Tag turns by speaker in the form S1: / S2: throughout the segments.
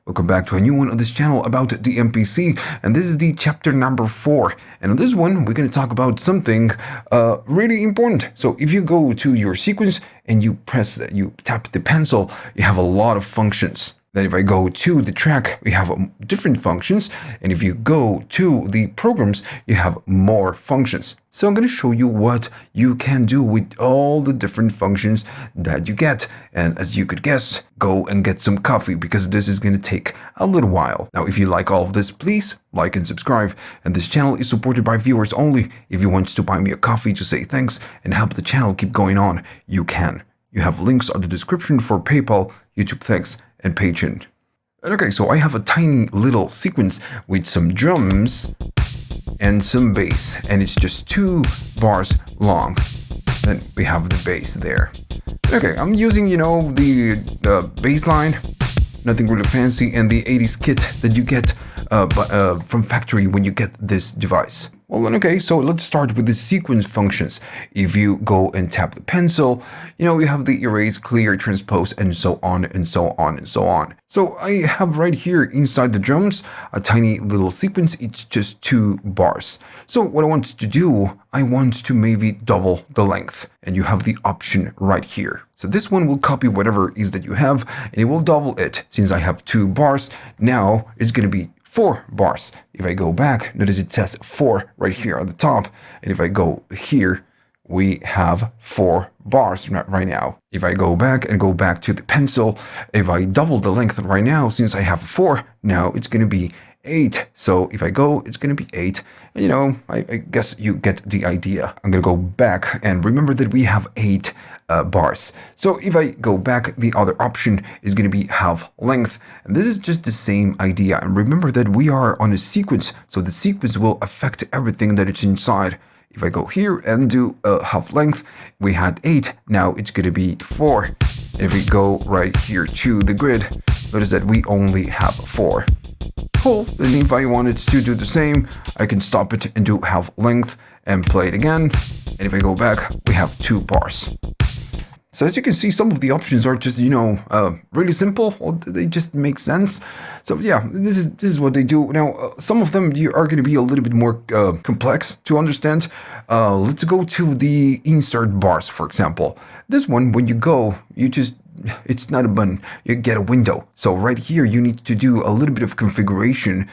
S1: welcome back to a new one on this channel about the MPC, and this is the chapter number 4. And on this one, we're going to talk about something really important. So if you go to your sequence and you tap the pencil, you have a lot of functions. Then if I go to the track, we have different functions. And if you go to the programs, you have more functions. So I'm going to show you what you can do with all the different functions that you get. And as you could guess, go and get some coffee because this is going to take a little while. Now, if you like all of this, please like and subscribe. And this channel is supported by viewers only. If you want to buy me a coffee to say thanks and help the channel keep going on, you can. You have links on the description for PayPal, YouTube Thanks, and Patreon. Okay, so I have a tiny little sequence with some drums and some bass, and it's just 2 bars long. Then we have the bass there. Okay, I'm using, the bass line, nothing really fancy, and the 80s kit that you get from factory when you get this device. Well, okay, so let's start with the sequence functions. If you go and tap the pencil, you have the erase, clear, transpose, and so on, and so on, and so on. So I have right here inside the drums, a tiny little sequence. It's just 2 bars. So what I want to do, I want to maybe double the length, and you have the option right here. So this one will copy whatever it is that you have, and it will double it. Since I have 2 bars, now it's going to be 4 bars. If I go back, notice it says 4 right here on the top. And if I go here, we have 4 bars right now. If I go back and go back to the pencil, if I double the length right now, since I have 4, now it's going to be 8. So if I go, it's going to be 8. I guess you get the idea. I'm going to go back and remember that we have 8 bars. So if I go back, the other option is going to be half length. And this is just the same idea. And remember that we are on a sequence. So the sequence will affect everything that is inside. If I go here and do half length, we had 8. Now it's going to be 4. And if we go right here to the grid, notice that we only have 4. Cool. And if I wanted to do the same, I can stop it and do half length and play it again. And if I go back, we have 2 bars. So as you can see, some of the options are just, really simple, or they just make sense. So yeah, this is what they do. Now, some of them are going to be a little bit more complex to understand. Let's go to the insert bars, for example. This one, when you go, it's not a button, you get a window. So right here, you need to do a little bit of configuration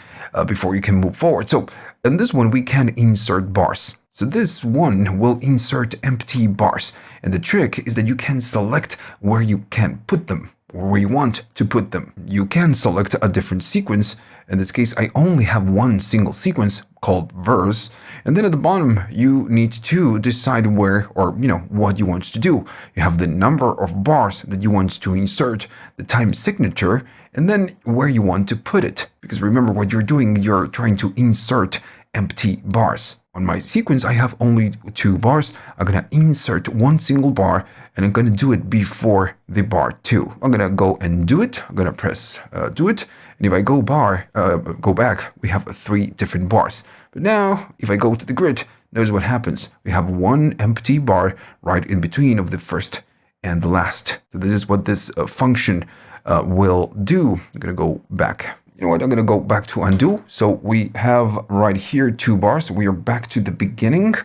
S1: before you can move forward. So in this one, we can insert bars. So this one will insert empty bars. And the trick is that you can select where you can put them, or where you want to put them. You can select a different sequence. In this case, I only have one single sequence called verse. And then at the bottom, you need to decide where, or what you want to do. You have the number of bars that you want to insert, the time signature, and then where you want to put it. Because remember what you're doing, you're trying to insert empty bars. On my sequence, I have only 2 bars. I'm going to insert one single bar, and I'm going to do it before the bar 2. I'm going to go and do it. I'm going to press do it. And if I go back, we have 3 different bars. But now, if I go to the grid, notice what happens. We have 1 empty bar right in between of the first and the last. So this is what this function will do. I'm going to go back. You know what, I'm going to go back to undo. So we have right here 2 bars. We are back to the beginning.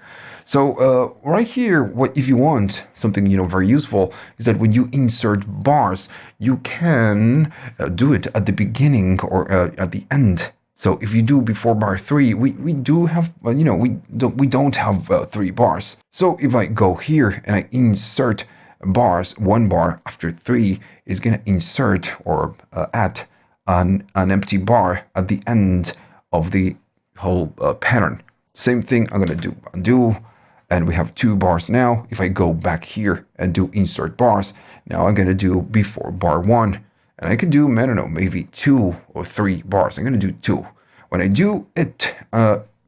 S1: So right here, if you want something, very useful, is that when you insert bars, you can do it at the beginning or at the end. So if you do before bar 3, we do have, we don't have 3 bars. So if I go here and I insert bars, 1 bar after 3 is going to insert or add an empty bar at the end of the whole pattern. Same thing, I'm going to do undo, and we have 2 bars now. If I go back here and do insert bars, now I'm going to do before bar 1, and I can do, I don't know, maybe 2 or 3 bars. I'm going to do 2. When I do it,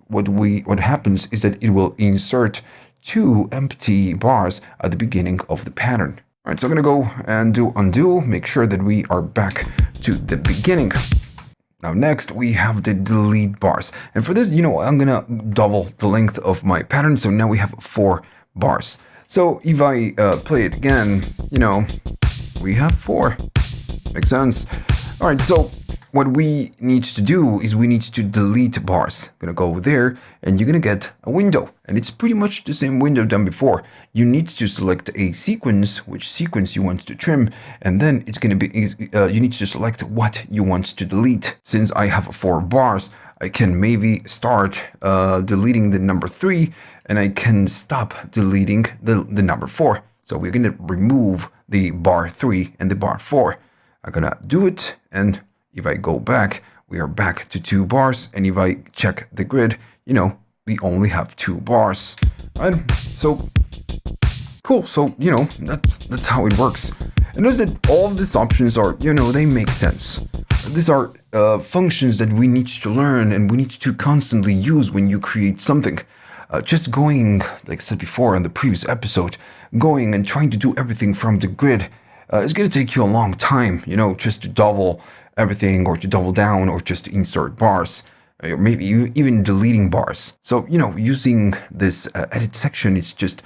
S1: what happens is that it will insert 2 empty bars at the beginning of the pattern. All right, so I'm going to go and do undo, make sure that we are back to the beginning. Now next we have the delete bars. And for this, I'm going to double the length of my pattern. So now we have 4 bars. So if I play it again, we have 4. Makes sense. All right, so what we need to do is we need to delete bars. Gonna go there and you're gonna get a window, and it's pretty much the same window than before. You need to select a sequence, which sequence you want to trim, and then it's gonna be you need to select what you want to delete. Since I have 4 bars, I can maybe start deleting the number 3, and I can stop deleting the number 4. So we're gonna remove the bar 3 and the bar 4. I'm gonna do it, and if I go back, we are back to 2 bars, and if I check the grid, we only have 2 bars. Right? So cool. So that's how it works. And notice that all of these options are, they make sense. These are functions that we need to learn and we need to constantly use when you create something. Just going, like I said before in the previous episode, going and trying to do everything from the grid it's going to take you a long time, just to double everything or to double down or just to insert bars, or maybe even deleting bars. So, using this edit section is just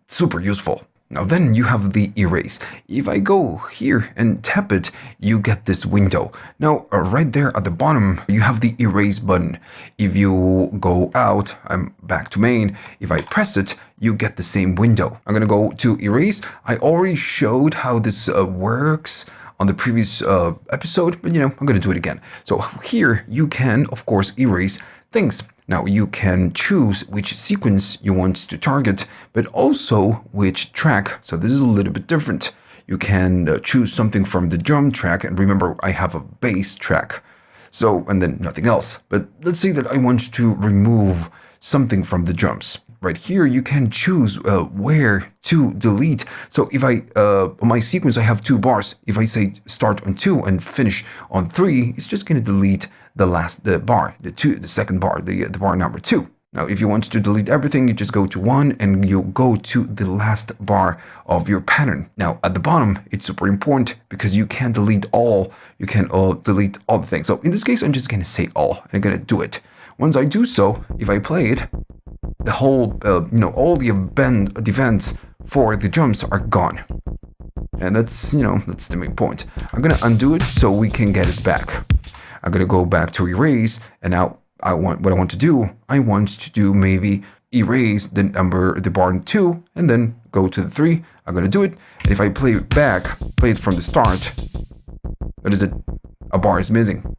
S1: super useful. Now then you have the erase. If I go here and tap it, you get this window. Now right there at the bottom, you have the erase button. If you go out, I'm back to main. If I press it, you get the same window. I'm gonna go to erase. I already showed how this works on the previous episode, but I'm gonna do it again. So here you can, of course, erase things. Now you can choose which sequence you want to target, but also which track. So this is a little bit different. You can choose something from the drum track, and remember I have a bass track. So, and then nothing else. But let's say that I want to remove something from the drums. Right here, you can choose where to delete. So if on my sequence, I have 2 bars. If I say start on 2 and finish on 3, it's just going to delete the bar, the second bar, the bar number 2. Now, if you want to delete everything, you just go to 1 and you go to the last bar of your pattern. Now, at the bottom, it's super important because you can delete all. You can delete all the things. So in this case, I'm just going to say all, and I'm going to do it. Once I do so, if I play it, the whole, all the events for the drums are gone. And that's the main point. I'm going to undo it so we can get it back. I'm going to go back to erase, and now I want to do maybe erase the bar 2 and then go to the 3. I'm going to do it. And if I play it back, play it from the start, what is it? A bar is missing.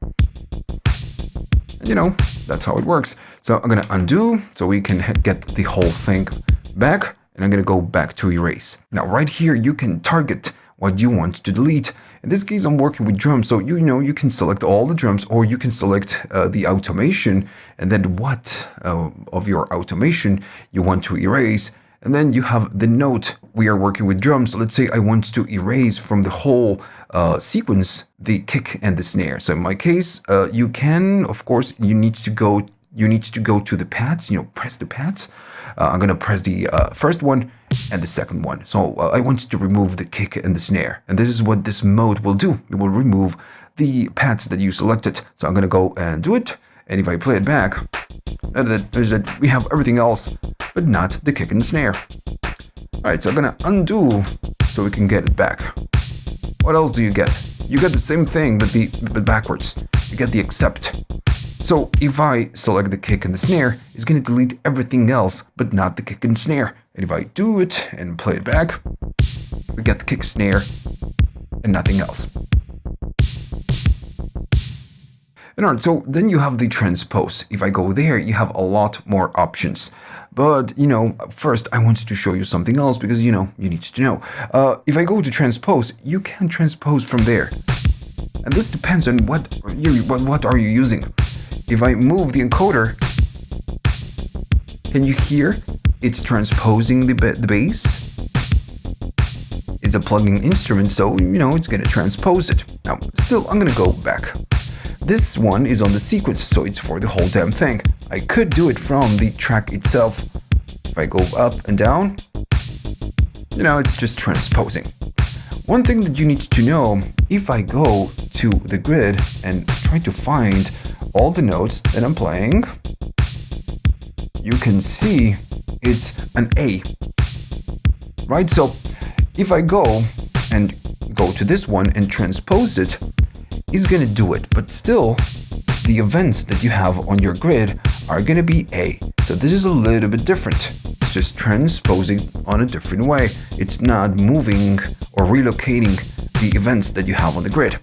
S1: That's how it works. So I'm going to undo so we can get the whole thing back, and I'm going to go back to erase. Now right here you can target what you want to delete. In this case, I'm working with drums, so you can select all the drums, or you can select the automation, and then what of your automation you want to erase. And then you have the note. We are working with drums. So let's say I want to erase from the whole sequence the kick and the snare. So in my case, you can, of course, you need to go to the pads. Press the pads. I'm gonna press the first one and the second one. So I want to remove the kick and the snare, and this is what this mode will do. It will remove the pads that you selected. So I'm gonna go and do it. And if I play it back, we have everything else, but not the kick and the snare. All right, so I'm gonna undo so we can get it back. What else do you get? You get the same thing, but backwards. You get the except. So if I select the kick and the snare, it's gonna delete everything else, but not the kick and snare. And if I do it and play it back, we get the kick, snare, and nothing else. And alright, so then you have the transpose. If I go there, you have a lot more options. But, first I wanted to show you something else because, you need to know. If I go to transpose, you can transpose from there. And this depends on what are you using. If I move the encoder, can you hear it's transposing the bass? It's a plug-in instrument, so, it's going to transpose it. Now, still, I'm going to go back. This one is on the sequence, so it's for the whole damn thing. I could do it from the track itself. If I go up and down, it's just transposing. One thing that you need to know, if I go to the grid and try to find all the notes that I'm playing, you can see it's an A. Right? So if I go to this one and transpose it, is going to do it, but still the events that you have on your grid are going to be A. So this is a little bit different. It's just transposing on a different way. It's not moving or relocating the events that you have on the grid.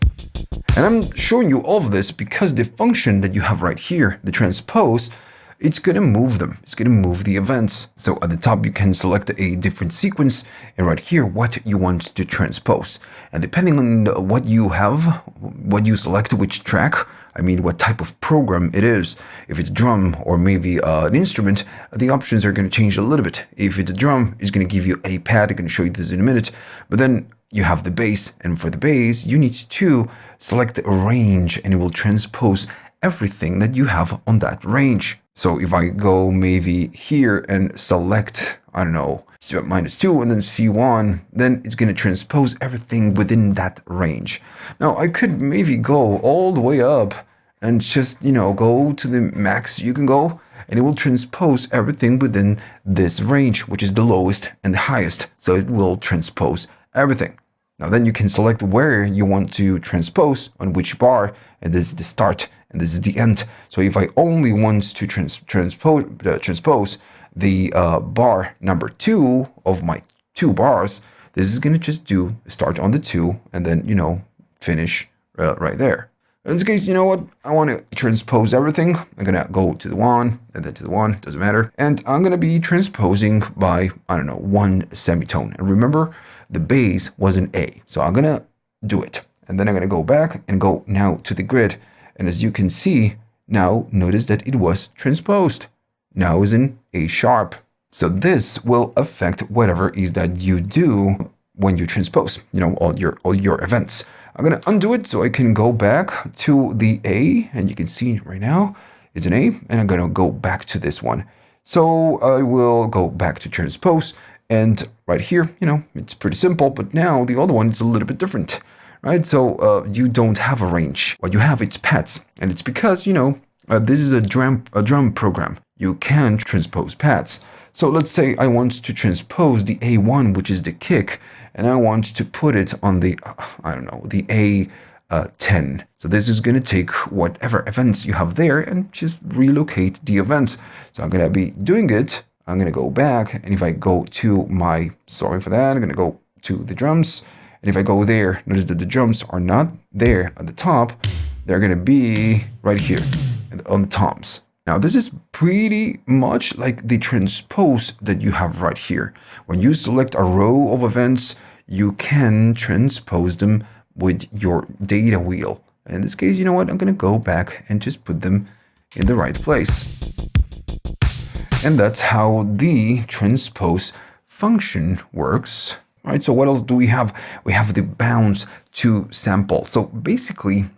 S1: And I'm showing you all of this because the function that you have right here, the transpose, it's going to move them. It's going to move the events. So at the top, you can select a different sequence, and right here, what you want to transpose. And depending on what you have, what you select, which track, I mean, what type of program it is. If it's drum or maybe an instrument, the options are going to change a little bit. If it's a drum, it's going to give you a pad. I'm going to show you this in a minute. But then you have the bass, and for the bass, you need to select a range, and it will transpose everything that you have on that range. So if I go maybe here and select, I don't know, -2 and then C1, then it's going to transpose everything within that range. Now I could maybe go all the way up and just, go to the max you can go, and it will transpose everything within this range, which is the lowest and the highest. So it will transpose everything. Now then you can select where you want to transpose, on which bar, and this is the start and this is the end. So if I only want to transpose the bar number 2 of my 2 bars, this is going to just do start on the 2 and then, finish right there. In this case, you know what? I want to transpose everything. I'm going to go to the 1 and then to the 1, doesn't matter. And I'm going to be transposing by, I don't know, 1 semitone. And remember, the bass was an A. So I'm going to do it. And then I'm going to go back and go now to the grid. And as you can see, now notice that it was transposed. Now is in A sharp. So this will affect whatever is that you do when you transpose, all your events. I'm going to undo it so I can go back to the A, and you can see right now it's an A, and I'm going to go back to this one. So I will go back to transpose, and right here, it's pretty simple, but now the other one is a little bit different, right? So you don't have a range. What you have, it's pads, and it's because, this is a drum program. You can transpose pads. So let's say I want to transpose the A1, which is the kick, and I want to put it on the, the A10. So this is going to take whatever events you have there and just relocate the events. So I'm going to be doing it. I'm going to go back, and if I go to sorry for that, I'm going to go to the drums. And if I go there, notice that the drums are not there at the top. They're going to be right here on the toms. Now, this is pretty much like the transpose that you have right here. When you select a row of events, you can transpose them with your data wheel. In this case, you know what? I'm going to go back and just put them in the right place. And that's how the transpose function works. All right, so what else do we have? We have the bounce to sample. So basically,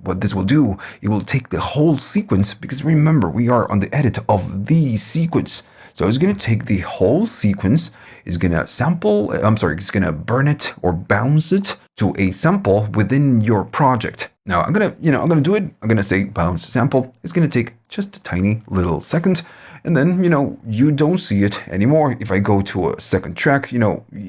S1: what this will do, it will take the whole sequence, because remember, we are on the edit of the sequence. So it's going to take the whole sequence, it's going to it's going to burn it or bounce it to a sample within your project. Now I'm going to do it. I'm going to say bounce sample. It's going to take just a tiny little second. And then, you don't see it anymore. If I go to a second track, you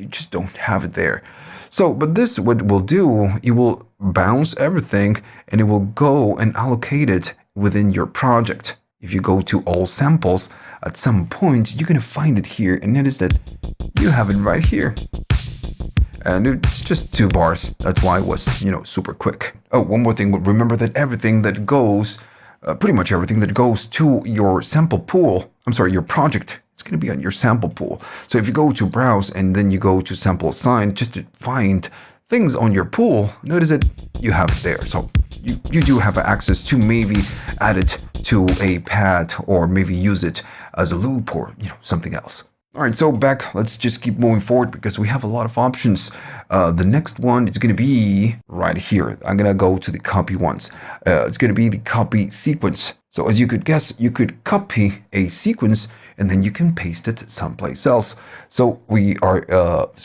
S1: just don't have it there. So, but this, what it will do, it will bounce everything and it will go and allocate it within your project. If you go to all samples, at some point, you're going to find it here, and notice that you have it right here. And it's just 2 bars. That's why it was, super quick. Oh, one more thing. Remember that everything that goes, pretty much everything that goes to your sample pool, your project, it's going to be on your sample pool. So if you go to browse and then you go to sample assign just to find things on your pool, notice that you have it there. So you do have access to maybe add it to a pad or maybe use it as a loop or something else. All right, so back, let's just keep moving forward because we have a lot of options. The next one is going to be right here. I'm going to go to the copy ones. It's going to be the copy sequence. So as you could guess, you could copy a sequence and then you can paste it someplace else. So we are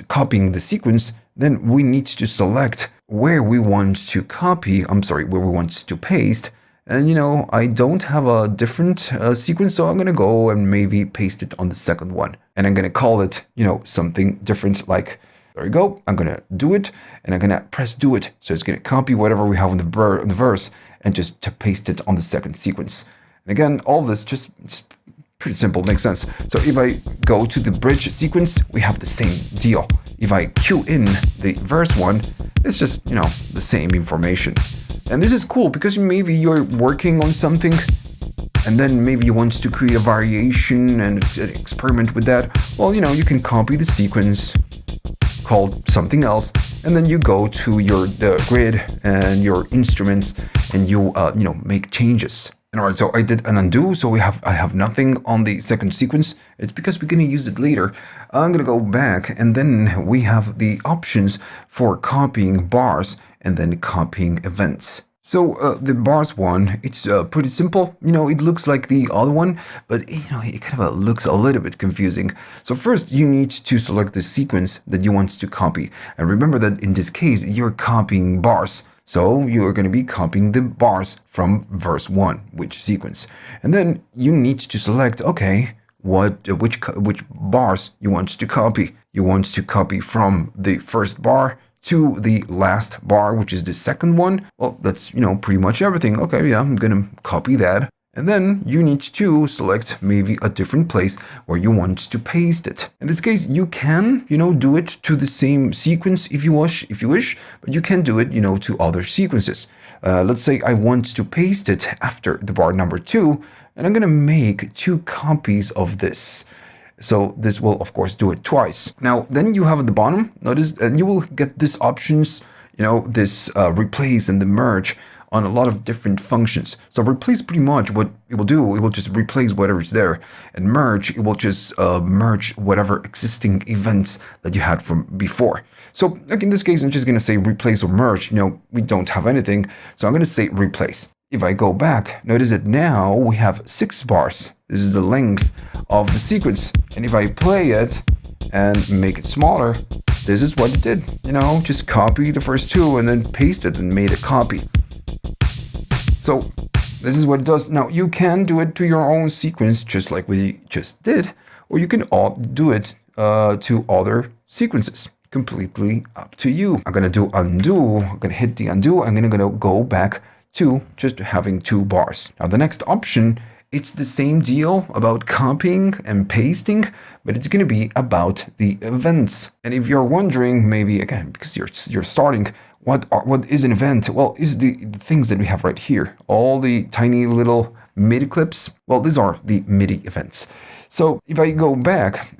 S1: copying the sequence. Then we need to select where we want to copy, where we want to paste. And, I don't have a different sequence, so I'm going to go and maybe paste it on the second one. And I'm going to call it, something different, like There you go. I'm going to do it, and I'm going to press do it. So it's going to copy whatever we have in the verse and just to paste it on the second sequence. And again, all of this it's pretty simple, makes sense. So if I go to the bridge sequence, we have the same deal. If I cue in the verse one, it's just, the same information. And this is cool because maybe you're working on something and then maybe you want to create a variation and experiment with that. Well, you can copy the sequence called something else, and then you go to your grid and your instruments and you make changes. And all right, so I did an undo, so I have nothing on the second sequence. It's because we're going to use it later. I'm going to go back, and then we have the options for copying bars and then copying events. So the bars one, it's pretty simple. It looks like the other one, but it kind of looks a little bit confusing. So first you need to select the sequence that you want to copy. And remember that in this case, you're copying bars. So you are going to be copying the bars from verse 1, which sequence. And then you need to select, okay, which bars you want to copy. You want to copy from the first bar to the last bar, which is the second one. Well, that's, pretty much everything. Okay, yeah, I'm going to copy that. And then you need to select maybe a different place where you want to paste it. In this case, you can, do it to the same sequence if you wish, but you can do it, to other sequences. Let's say I want to paste it after the bar number 2, and I'm going to make 2 copies of this. So this will, of course, do it twice. Now, then you have at the bottom, notice, and you will get these options, this replace and the merge on a lot of different functions. So replace pretty much what it will do, it will just replace whatever is there. And merge, it will just merge whatever existing events that you had from before. So like in this case, I'm just going to say replace or merge. We don't have anything. So I'm going to say replace. If I go back, notice that now we have 6 bars. This is the length of the sequence. And if I play it and make it smaller, this is what it did. Just copy the first 2 and then paste it and made a copy. So this is what it does. Now you can do it to your own sequence, just like we just did, or you can do it to other sequences. Completely up to you. I'm gonna do undo. I'm gonna hit the undo. I'm gonna go back to just having 2 bars. Now the next option, it's the same deal about copying and pasting, but it's gonna be about the events. And if you're wondering, maybe again because you're starting. What is an event? Well, is the things that we have right here. All the tiny little MIDI clips. Well, these are the MIDI events. So if I go back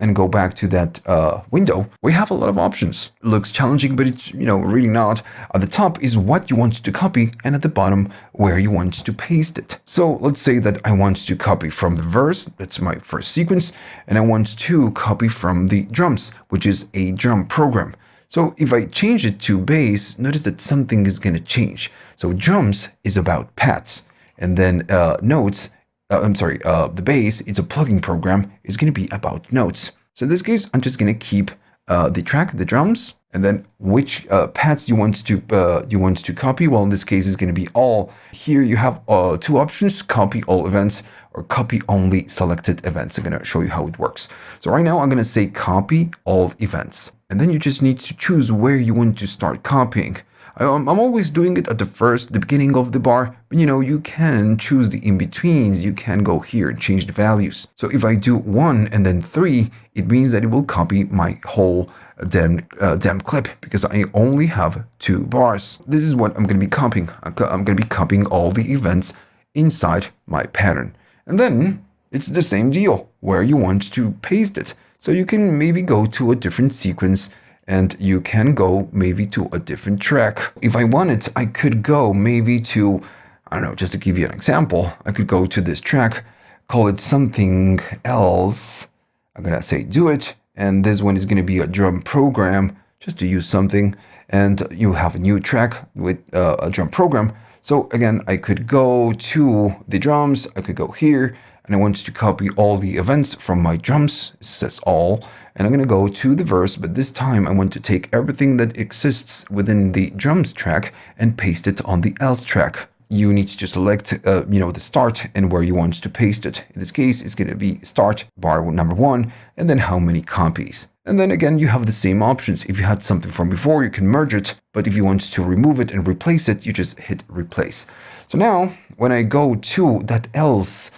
S1: to that window, we have a lot of options. It looks challenging, but it's really not. At the top is what you want to copy, and at the bottom where you want to paste it. So let's say that I want to copy from the verse. That's my first sequence, and I want to copy from the drums, which is a drum program. So if I change it to bass, notice that something is going to change. So drums is about pads, and then notes, the bass, it's a plugin program, is going to be about notes. So in this case, I'm just going to keep the track, the drums, and then which pads you want to copy. Well, in this case, it's going to be all. Here you have 2 options: copy all events or copy only selected events. I'm going to show you how it works. So right now, I'm going to say copy all events. And then you just need to choose where you want to start copying. I'm always doing it at the beginning of the bar, but you can choose the in-betweens. You can go here and change the values. So if I do 1 and then 3, it means that it will copy my whole damn clip because I only have 2 bars. This is what I'm going to be copying. I'm going to be copying all the events inside my pattern. And then it's the same deal where you want to paste it. So you can maybe go to a different sequence and you can go maybe to a different track. If I wanted, I could go maybe to, I don't know, just to give you an example, I could go to this track, call it something else. I'm going to say do it. And this one is going to be a drum program, just to use something. And you have a new track with a drum program. So again, I could go to the drums, I could go here, and I want to copy all the events from my drums. It says all. And I'm going to go to the verse, but this time I want to take everything that exists within the drums track and paste it on the else track. you need to select, the start and where you want to paste it. In this case, it's going to be start bar number 1, and then how many copies. And then again, you have the same options. If you had something from before, you can merge it. But if you want to remove it and replace it, you just hit replace. So now when I go to that else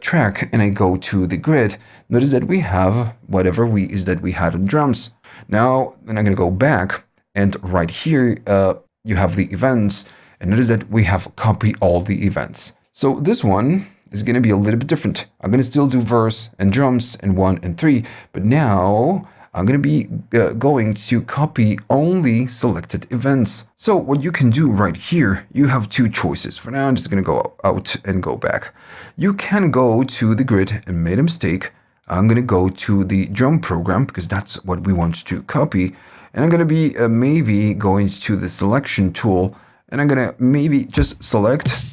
S1: track and I go to the grid, notice that we have whatever that we had on drums. Now, then I'm going to go back, and right here, you have the events, and notice that we have copy all the events. So this one is going to be a little bit different. I'm going to still do verse and drums and 1 and 3, but now I'm going to be going to copy only selected events. So what you can do right here, you have 2 choices. For now, I'm just going to go out and go back. You can go to the grid and made a mistake. I'm going to go to the drum program because that's what we want to copy. And I'm going to be maybe going to the selection tool, and I'm going to maybe just select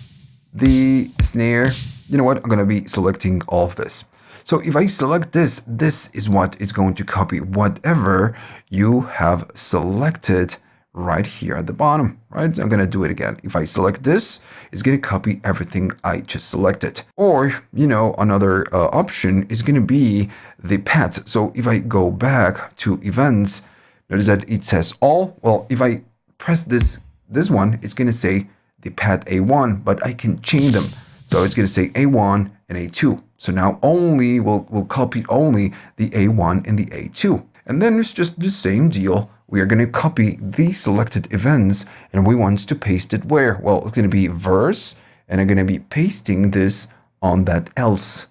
S1: the snare. You know what? I'm going to be selecting all of this. So if I select this, this is what is going to copy whatever you have selected right here at the bottom, right? I'm going to do it again. If I select this, it's going to copy everything I just selected. Or, another option is going to be the path. So if I go back to events, notice that it says all. Well, if I press this one, it's going to say the path A1, but I can chain them. So it's going to say A1 and A2. So now we'll copy only the A1 and the A2. And then it's just the same deal. We are going to copy the selected events, and we want to paste it where? Well, it's going to be verse, and I'm going to be pasting this on that else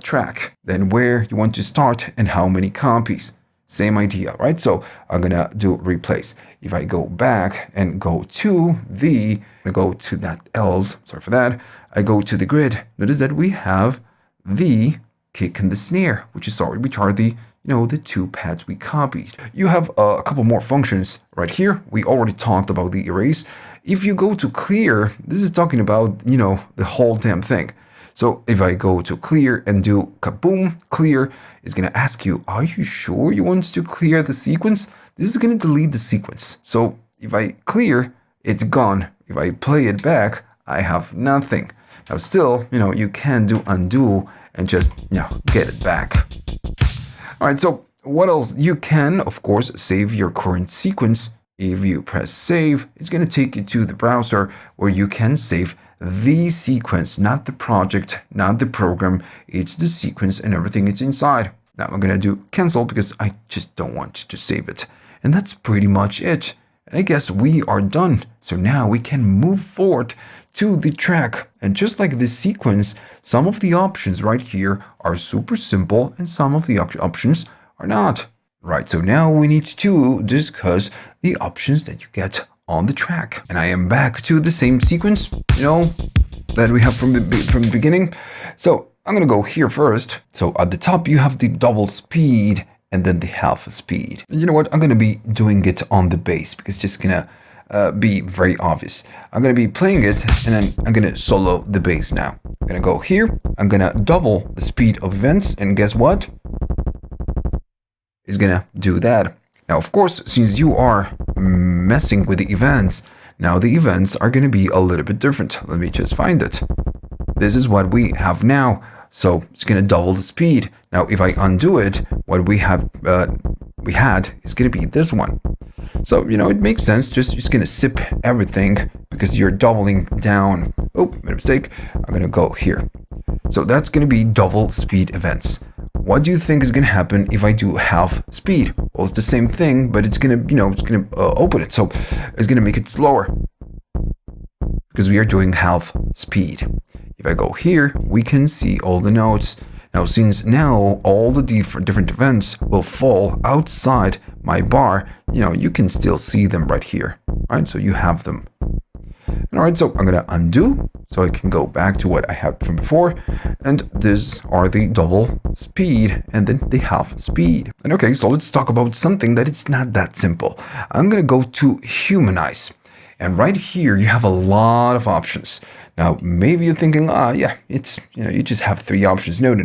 S1: track. Then where you want to start and how many copies. Same idea, right? So I'm going to do replace. If I go back and go to that else, sorry for that, I go to the grid. Notice that we have the kick and the snare, which are the 2 pads we copied. You have a couple more functions right here. We already talked about the erase. If you go to clear, this is talking about, the whole damn thing. So if I go to clear and do kaboom, clear, it's going to ask you, are you sure you want to clear the sequence? This is going to delete the sequence. So if I clear, it's gone. If I play it back, I have nothing. Now still, you can do undo and just, get it back. All right, so what else? You can, of course, save your current sequence. If you press save, it's going to take you to the browser where you can save the sequence, not the project, not the program. It's the sequence and everything it's inside. Now I'm going to do cancel because I just don't want to save it. And that's pretty much it. And I guess we are done. So now we can move forward to the track. And just like this sequence, some of the options right here are super simple and some of the options are not. Right, so now we need to discuss the options that you get on the track. And I am back to the same sequence, that we have from the beginning. So I'm going to go here first. So at the top, you have the double speed and then the half speed. And you know what? I'm going to be doing it on the bass because it's just going to be very obvious. I'm going to be playing it and then I'm going to solo the bass now. I'm going to go here. I'm going to double the speed of events. And guess what? It's going to do that. Now, of course, since you are messing with the events, now the events are going to be a little bit different. Let me just find it. This is what we have now. So it's going to double the speed. Now, if I undo it, what we had is going to be this one. So, it makes sense. Just going to zip everything because you're doubling down. Oh, made a mistake. I'm going to go here. So that's going to be double speed events. What do you think is going to happen if I do half speed? Well, it's the same thing, but it's going to, open it. So it's going to make it slower because we are doing half speed. If I go here, we can see all the notes. Now, since now all the different events will fall outside my bar, you can still see them right here, right? So you have them. All right, so I'm going to undo so I can go back to what I had from before. And these are the double speed and then the half speed. And okay, so let's talk about something that it's not that simple. I'm going to go to Humanize. And right here, you have a lot of options. Now, maybe you're thinking, yeah, it's, you just have 3 options. No.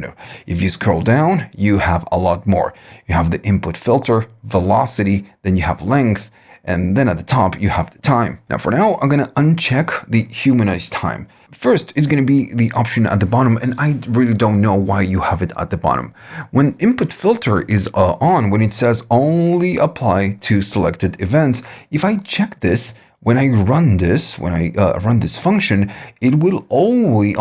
S1: If you scroll down, you have a lot more. You have the input filter, velocity, then you have length, and then at the top you have the time. Now for now, I'm going to uncheck the Humanize time. First, it's going to be the option at the bottom, and I really don't know why you have it at the bottom. When input filter is on, when it says only apply to selected events, if I check this, when I run this, run this function, it will only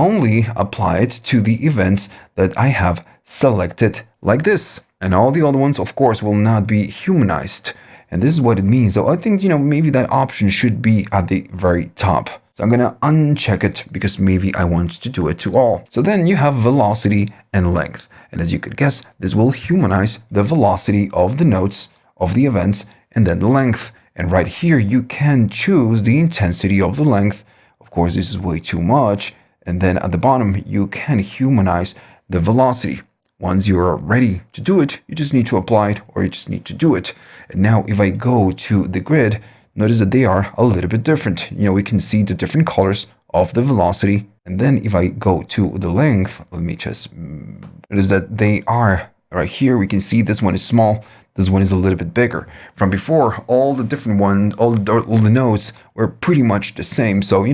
S1: apply it to the events that I have selected like this. And all the other ones, of course, will not be humanized. And this is what it means. So I think, maybe that option should be at the very top. So I'm going to uncheck it because maybe I want to do it to all. So then you have velocity and length. And as you could guess, this will humanize the velocity of the nodes, of the events, and then the length. And right here, you can choose the intensity of the length. Of course, this is way too much. And then at the bottom, you can humanize the velocity. Once you're ready to do it, you just need to apply it, or you just need to do it. And now if I go to the grid, notice that they are a little bit different. We can see the different colors of the velocity. And then if I go to the length, let me just notice that they are right here. We can see this one is small. This one is a little bit bigger. From before, all the different ones, all the nodes were pretty much the same. So,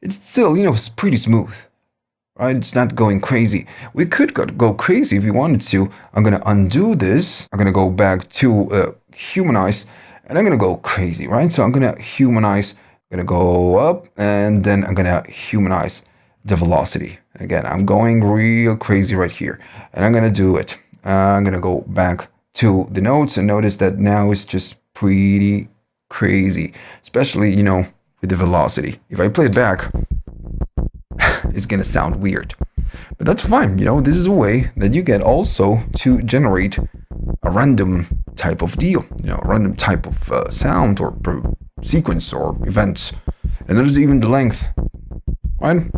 S1: it's still, it's pretty smooth. Right? It's not going crazy. We could go crazy if we wanted to. I'm going to undo this. I'm going to go back to humanize, and I'm going to go crazy, right? So I'm going to humanize. I'm going to go up, and then I'm going to humanize the velocity. Again, I'm going real crazy right here, and I'm going to do it. I'm going to go back to the nodes and notice that now it's just pretty crazy, especially, with the velocity. If I play it back, it's going to sound weird, but that's fine. This is a way that you get also to generate a random type of deal, a random type of sound or sequence or events. And there's even the length, right?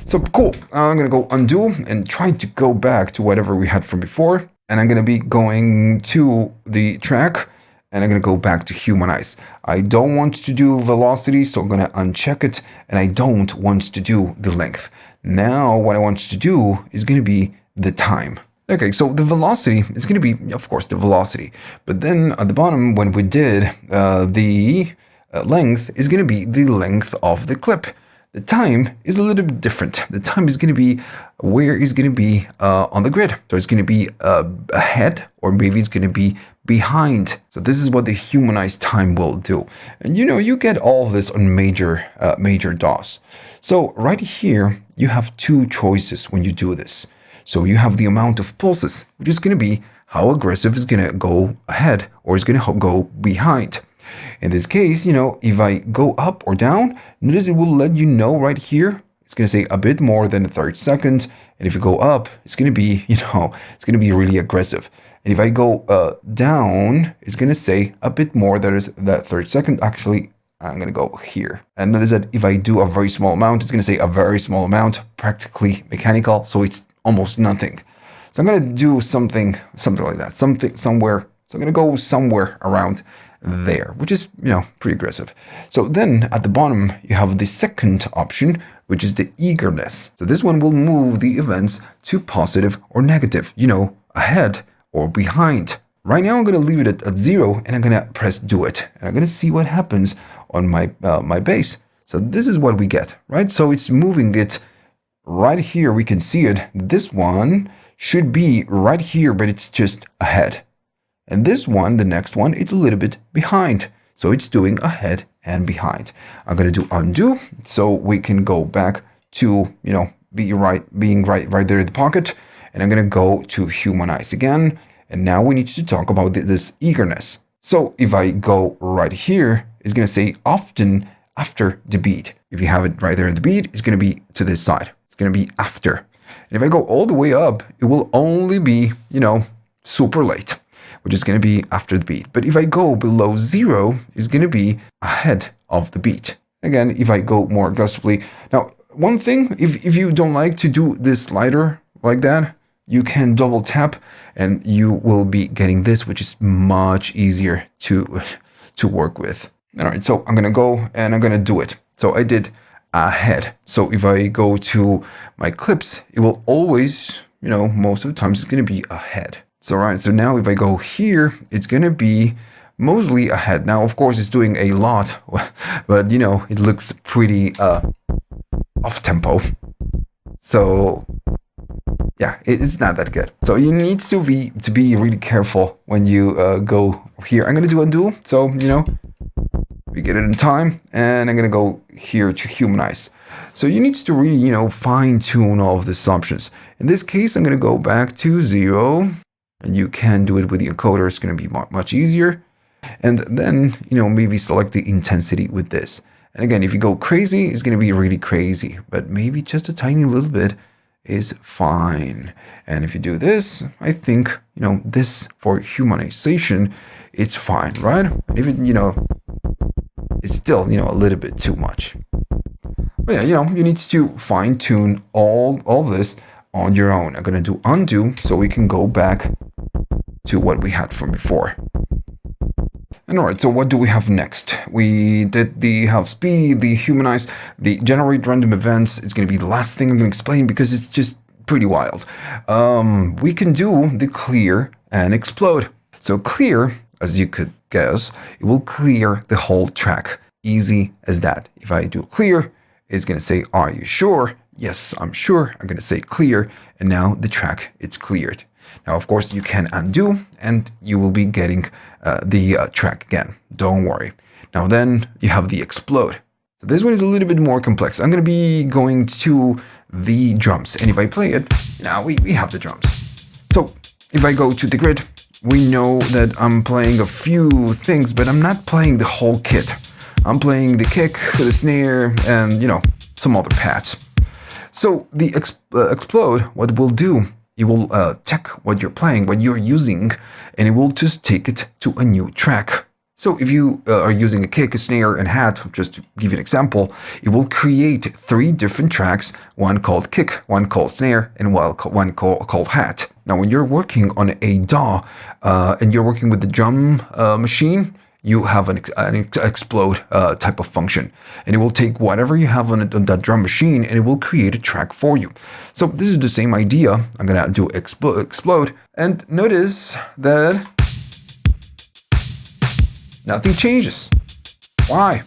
S1: So cool. I'm going to go undo and try to go back to whatever we had from before. And I'm going to be going to the track, and I'm going to go back to humanize. I don't want to do velocity, so I'm going to uncheck it, and I don't want to do the length. Now what I want to do is going to be the time. Okay, so the velocity is going to be, of course, the velocity. But then at the bottom, when we did the length, is going to be the length of the clip. The time is a little bit different. The time is going to be where it's going to be on the grid. So it's going to be ahead, or maybe it's going to be behind. So this is what the humanized time will do. And you get all of this on major DOS. So right here, you have two choices when you do this. So you have the amount of pulses, which is going to be how aggressive is going to go ahead or is going to go behind. In this case, if I go up or down, notice it will let you know right here. It's going to say a bit more than 30 seconds. And if you go up, it's going to be, it's going to be really aggressive. And if I go down, it's going to say a bit more than that 30 second. Actually, I'm going to go here. And notice that if I do a very small amount, it's going to say a very small amount, practically mechanical. So it's almost nothing. So I'm going to do something like that, somewhere. So I'm going to go somewhere around there, which is, pretty aggressive. So then at the bottom, you have the second option, which is the eagerness. So this one will move the events to positive or negative, ahead or behind. Right now, I'm going to leave it at 0, and I'm going to press do it. And I'm going to see what happens on my my base. So this is what we get, right? So it's moving it right here. We can see it. This one should be right here, but it's just ahead. And this one, the next one, it's a little bit behind. So it's doing ahead and behind. I'm going to do undo so we can go back to, being right there in the pocket. And I'm going to go to humanize again. And now we need to talk about this eagerness. So if I go right here, it's going to say often after the beat. If you have it right there in the beat, it's going to be to this side. It's going to be after. And if I go all the way up, it will only be, super late, which is going to be after the beat. But if I go below 0, it's going to be ahead of the beat. Again, if I go more aggressively. Now, one thing, if you don't like to do this slider like that, you can double tap and you will be getting this, which is much easier to work with. All right, so I'm going to go and I'm going to do it. So I did ahead. So if I go to my clips, it will always, most of the time it's going to be ahead. So, right, so now if I go here, it's going to be mostly ahead. Now, of course, it's doing a lot, but you know, it looks pretty off tempo. So yeah, it's not that good. So you need to be really careful when you go here. I'm gonna do undo, so you know, we get it in time, and I'm gonna go here to humanize. So you need to really, you know, fine tune all of these options. In this case, I'm gonna go back to 0, and you can do it with the encoder. It's gonna be much easier. And then, you know, maybe select the intensity with this. And again, if you go crazy, it's gonna be really crazy, but maybe just a tiny little bit is fine. And if you do this, I think, you know, this for humanization, it's fine, right? Even, you know, it's still, you know, a little bit too much. But yeah, you know, you need to fine tune all this on your own. I'm gonna do undo so we can go back to what we had from before. And all right, so what do we have next? We did the half speed, the humanize, the generate random events. It's going to be the last thing I'm going to explain because it's just pretty wild. We can do the clear and explode. So clear, as you could guess, it will clear the whole track. Easy as that. If I do clear, it's going to say, are you sure? Yes, I'm sure. I'm going to say clear. And now the track, it's cleared. Now, of course, you can undo and you will be getting the track again. Don't worry. Now then you have the explode. So this one is a little bit more complex. I'm going to be going to the drums. And if I play it, now we have the drums. So if I go to the grid, we know that I'm playing a few things, but I'm not playing the whole kit. I'm playing the kick, the snare, and, you know, some other pads. So the explode, what we'll do, it will check what you're playing, what you're using, and it will just take it to a new track. So if you are using a kick, a snare, and hat, just to give you an example, it will create 3 different tracks, one called kick, one called snare, and one called hat. Now, when you're working on a DAW and you're working with the drum machine, you have an explode type of function. And it will take whatever you have on that drum machine and it will create a track for you. So this is the same idea. I'm gonna do explode and notice that nothing changes. Why?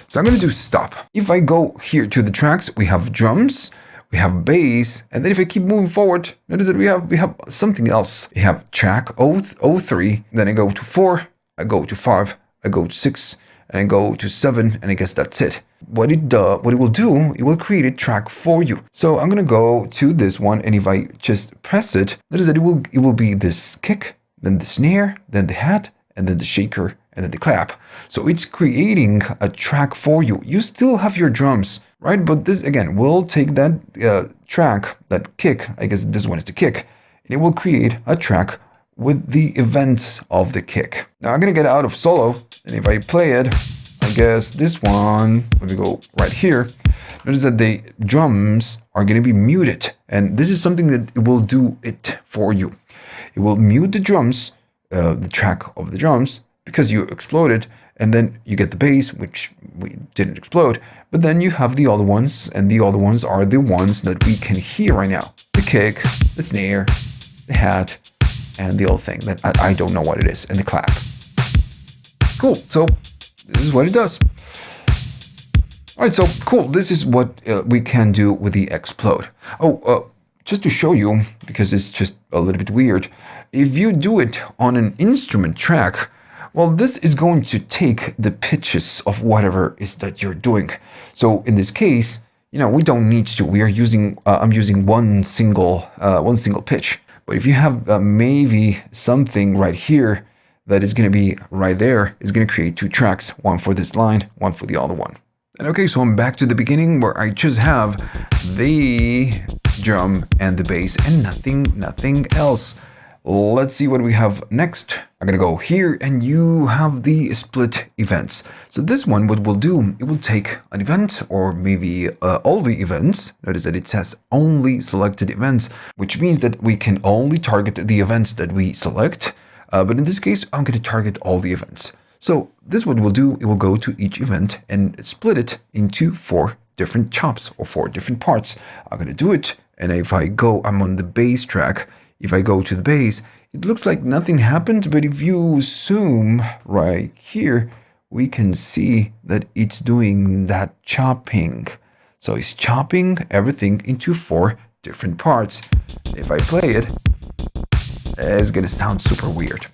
S1: So I'm gonna do stop. If I go here to the tracks, we have drums, we have bass, and then if I keep moving forward, notice that we have something else. We have track 03, then I go to 4, I go to 5, I go to 6, and I go to 7, and I guess that's it. What it will do, it will create a track for you. So I'm gonna go to this one, and if I just press it, notice that it will be this kick, then the snare, then the hat, and then the shaker, and then the clap. So it's creating a track for you. You still have your drums, right? But this again will take that track, that kick. I guess this one is the kick, and it will create a track with the events of the kick. Now I'm gonna get out of solo, and if I play it, I guess this one, let me go right here, notice that the drums are gonna be muted, and this is something that it will do it for you. It will mute the drums, the track of the drums, because you exploded, and then you get the bass, which we didn't explode, but then you have the other ones, and the other ones are the ones that we can hear right now. The kick, the snare, the hat, and the other thing that I don't know what it is, and the clap. Cool, so this is what it does. All right, so cool, this is what we can do with the explode. Oh, just to show you, because it's just a little bit weird, if you do it on an instrument track, well, this is going to take the pitches of whatever is that you're doing. So in this case, you know, we don't need to, we are using, I'm using one single pitch. But if you have maybe something right here that is going to be right there, is going to create 2 tracks, one for this line, one for the other one. And okay, so I'm back to the beginning where I just have the drum and the bass and nothing else. Let's see what we have next. I'm gonna go here and you have the split events. So this one, what we'll do, it will take an event or maybe all the events. Notice that it says only selected events, which means that we can only target the events that we select. But in this case, I'm gonna target all the events. So this what we'll do, it will go to each event and split it into 4 different chops or 4 different parts. I'm gonna do it. And if I go, I'm on the bass track. If I go to the bass, it looks like nothing happened, but if you zoom right here, we can see that it's doing that chopping. So it's chopping everything into 4 different parts. If I play it, it's gonna sound super weird.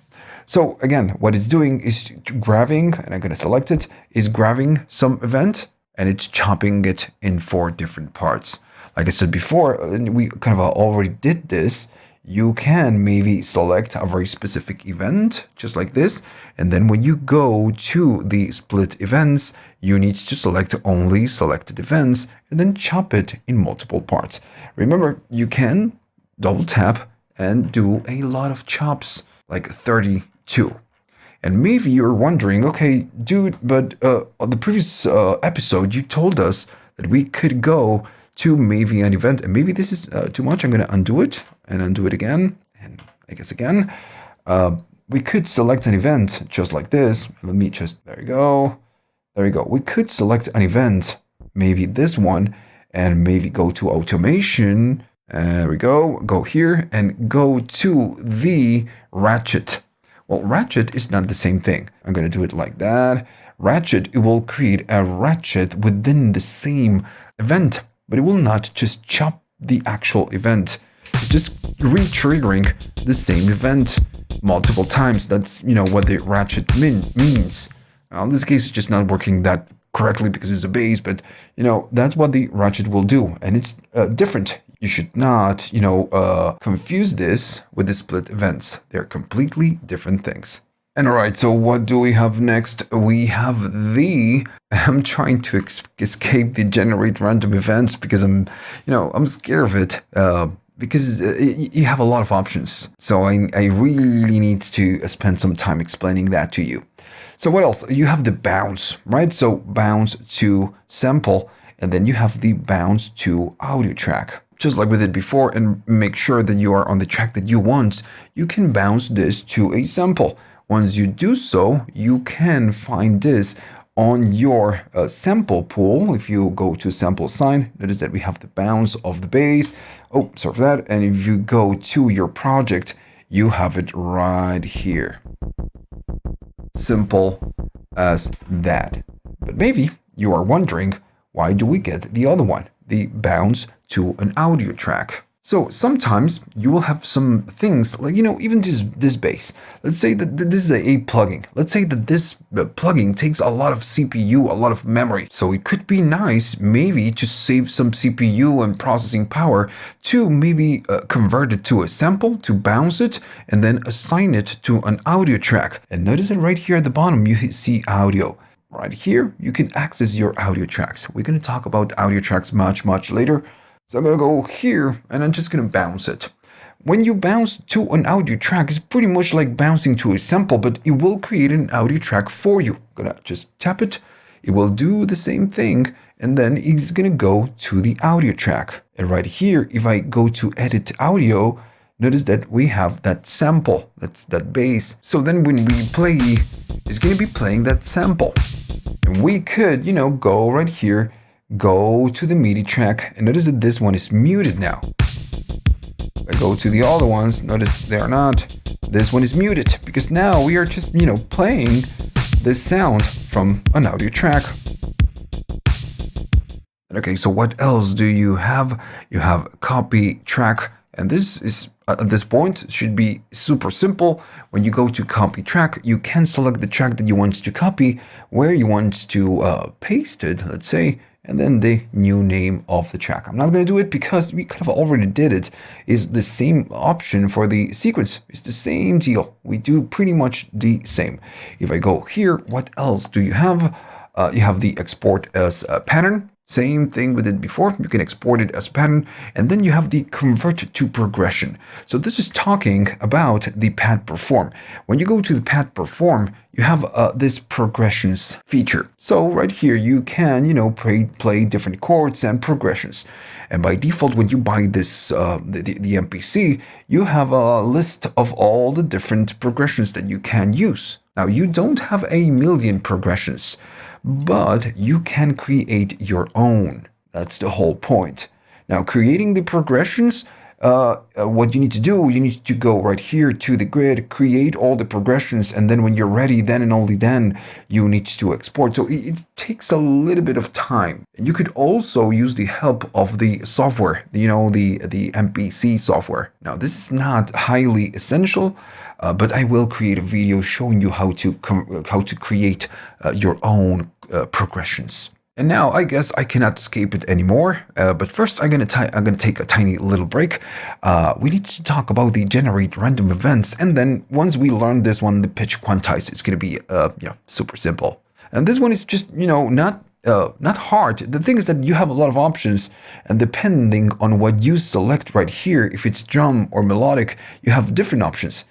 S1: So again, what it's doing is grabbing, and I'm gonna select it, is grabbing some event, and it's chopping it in 4 different parts. Like I said before, and we kind of already did this, you can maybe select a very specific event, just like this, and then when you go to the split events, you need to select only selected events, and then chop it in multiple parts. Remember, you can double tap and do a lot of chops, like 32. And maybe you're wondering, okay, dude, but on the previous episode, you told us that we could go to maybe an event, and maybe this is too much. I'm going to undo it and undo it again, and I guess again. We could select an event just like this. Let me just, there you go. There you go. We could select an event, maybe this one, and maybe go to automation. There we go. Go here and go to the ratchet. Well, ratchet is not the same thing. I'm going to do it like that. Ratchet, it will create a ratchet within the same event, but it will not just chop the actual event. It's just re-triggering the same event multiple times. That's, what the ratchet means. Now, in this case, it's just not working that correctly because it's a base, but, that's what the ratchet will do. And it's different. You should not, confuse this with the split events. They're completely different things. And all right, so what do we have next? We have I'm trying to escape the generate random events because I'm scared of it because you have a lot of options. So I really need to spend some time explaining that to you. So what else? You have the bounce, right? So bounce to sample, and then you have the bounce to audio track. Just like we did before, and make sure that you are on the track that you want, you can bounce this to a sample. Once you do so, you can find this on your sample pool. If you go to sample sign, notice that we have the bounce of the base. Oh, sorry for that. And if you go to your project, you have it right here. Simple as that. But maybe you are wondering, why do we get the other one, the bounce to an audio track? So sometimes you will have some things like, even this base. Let's say that this is a plugin. Let's say that this plugin takes a lot of CPU, a lot of memory. So it could be nice maybe to save some CPU and processing power to maybe convert it to a sample, to bounce it, and then assign it to an audio track. And notice that right here at the bottom, you see audio. Right here, you can access your audio tracks. We're going to talk about audio tracks much later. So I'm going to go here and I'm just going to bounce it. When you bounce to an audio track, it's pretty much like bouncing to a sample, but it will create an audio track for you. I'm going to just tap it. It will do the same thing. And then it's going to go to the audio track. And right here, if I go to edit audio, notice that we have that sample. That's that bass. So then when we play, it's going to be playing that sample. And we could, go right here, go to the MIDI track, and notice that this one is muted now. If I go to the other ones, notice they are not. This one is muted because now we are just, playing this sound from an audio track. Okay, so what else do you have? You have copy track, and this is at this point should be super simple. When you go to copy track, you can select the track that you want to copy, where you want to paste it, let's say, and then the new name of the track. I'm not going to do it because we kind of already did it. It's the same option for the sequence. It's the same deal. We do pretty much the same. If I go here, what else do you have? You have the export as a pattern. Same thing we did before. You can export it as a pattern. And then you have the convert to progression. So this is talking about the pad perform. When you go to the pad perform, you have this progressions feature. So right here, you can, play different chords and progressions. And by default, when you buy this, the MPC, you have a list of all the different progressions that you can use. Now, you don't have 1,000,000 progressions, but you can create your own. That's the whole point. Now, creating the progressions, what you need to do, you need to go right here to the grid, create all the progressions, and then when you're ready, then and only then you need to export. So it takes a little bit of time. You could also use the help of the software, the MPC software. Now, this is not highly essential, but I will create a video showing you how to create your own progressions. And now I guess I cannot escape it anymore. But first, I'm gonna take a tiny little break. We need to talk about the generate random events, and then once we learn this one, the pitch quantize, it's gonna be super simple. And this one is just not hard. The thing is that you have a lot of options, and depending on what you select right here, if it's drum or melodic, you have different options.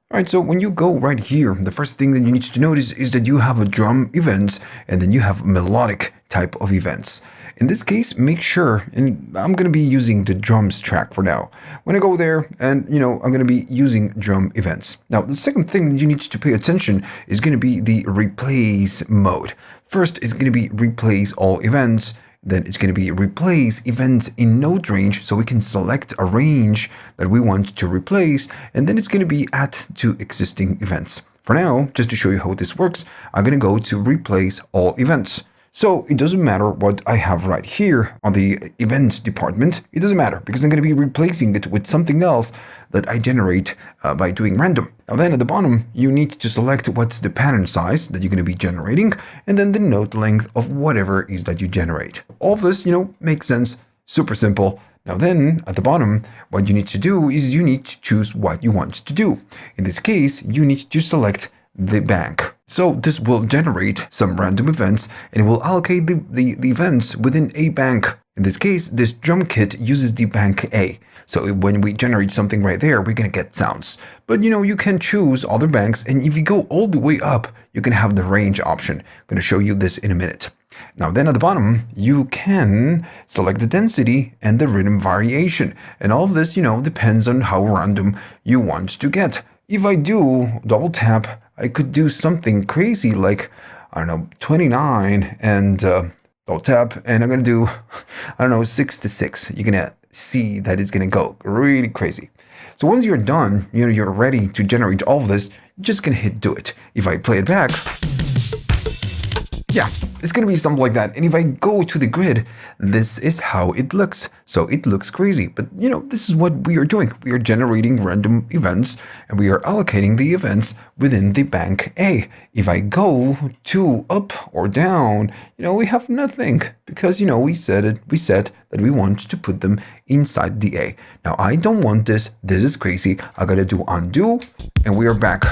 S1: Alright, so when you go right here, the first thing that you need to notice is that you have a drum event, and then you have melodic type of events. In this case, make sure, and I'm going to be using the drums track for now. When I go there, and I'm going to be using drum events. Now, the second thing that you need to pay attention is going to be the replace mode. First is going to be replace all events. Then it's going to be replace events in node range, so we can select a range that we want to replace, and then it's going to be add to existing events. For now, just to show you how this works, I'm going to go to replace all events. So it doesn't matter what I have right here on the events department. It doesn't matter because I'm going to be replacing it with something else that I generate by doing random. Now then at the bottom, you need to select what's the pattern size that you're going to be generating, and then the node length of whatever is that you generate. All of this, makes sense. Super simple. Now then, at the bottom, what you need to do is you need to choose what you want to do. In this case, you need to select the bank. So this will generate some random events, and it will allocate the events within a bank. In this case, this drum kit uses the bank A. So when we generate something right there, we're going to get sounds. But you can choose other banks, and if you go all the way up, you can have the range option. I'm going to show you this in a minute. Now then at the bottom, you can select the density and the rhythm variation. And all of this, depends on how random you want to get. If I do double tap, I could do something crazy like, 29 and double tap, and I'm going to do, 6 to 6. You're going to see that it's going to go really crazy. So once you're done, you're ready to generate all of this, you're just going to hit do it. If I play it back, yeah, it's going to be something like that. And if I go to the grid, this is how it looks. So it looks crazy. But, this is what we are doing. We are generating random events, and we are allocating the events within the bank A. If I go to up or down, we have nothing because, we said that we want to put them inside the A. Now, I don't want this. This is crazy. I got to do undo, and we are back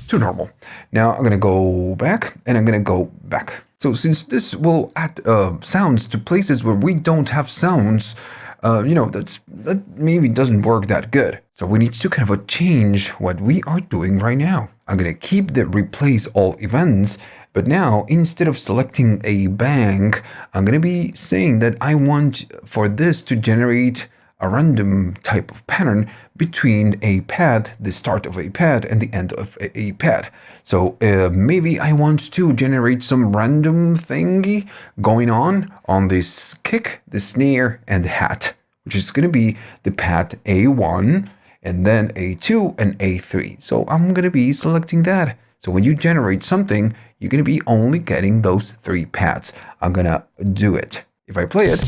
S1: to normal. Now I'm going to go back, and I'm going to go back. So since this will add sounds to places where we don't have sounds, that maybe doesn't work that good. So we need to kind of change what we are doing right now. I'm going to keep the replace all events, but now instead of selecting a bank, I'm going to be saying that I want for this to generate a random type of pattern between a pad, the start of a pad, and the end of a pad. So maybe I want to generate some random thingy going on this kick, the snare, and the hat, which is going to be the pad A1, and then A2 and A3. So I'm going to be selecting that. So when you generate something, you're going to be only getting those 3 pads. I'm going to do it. If I play it,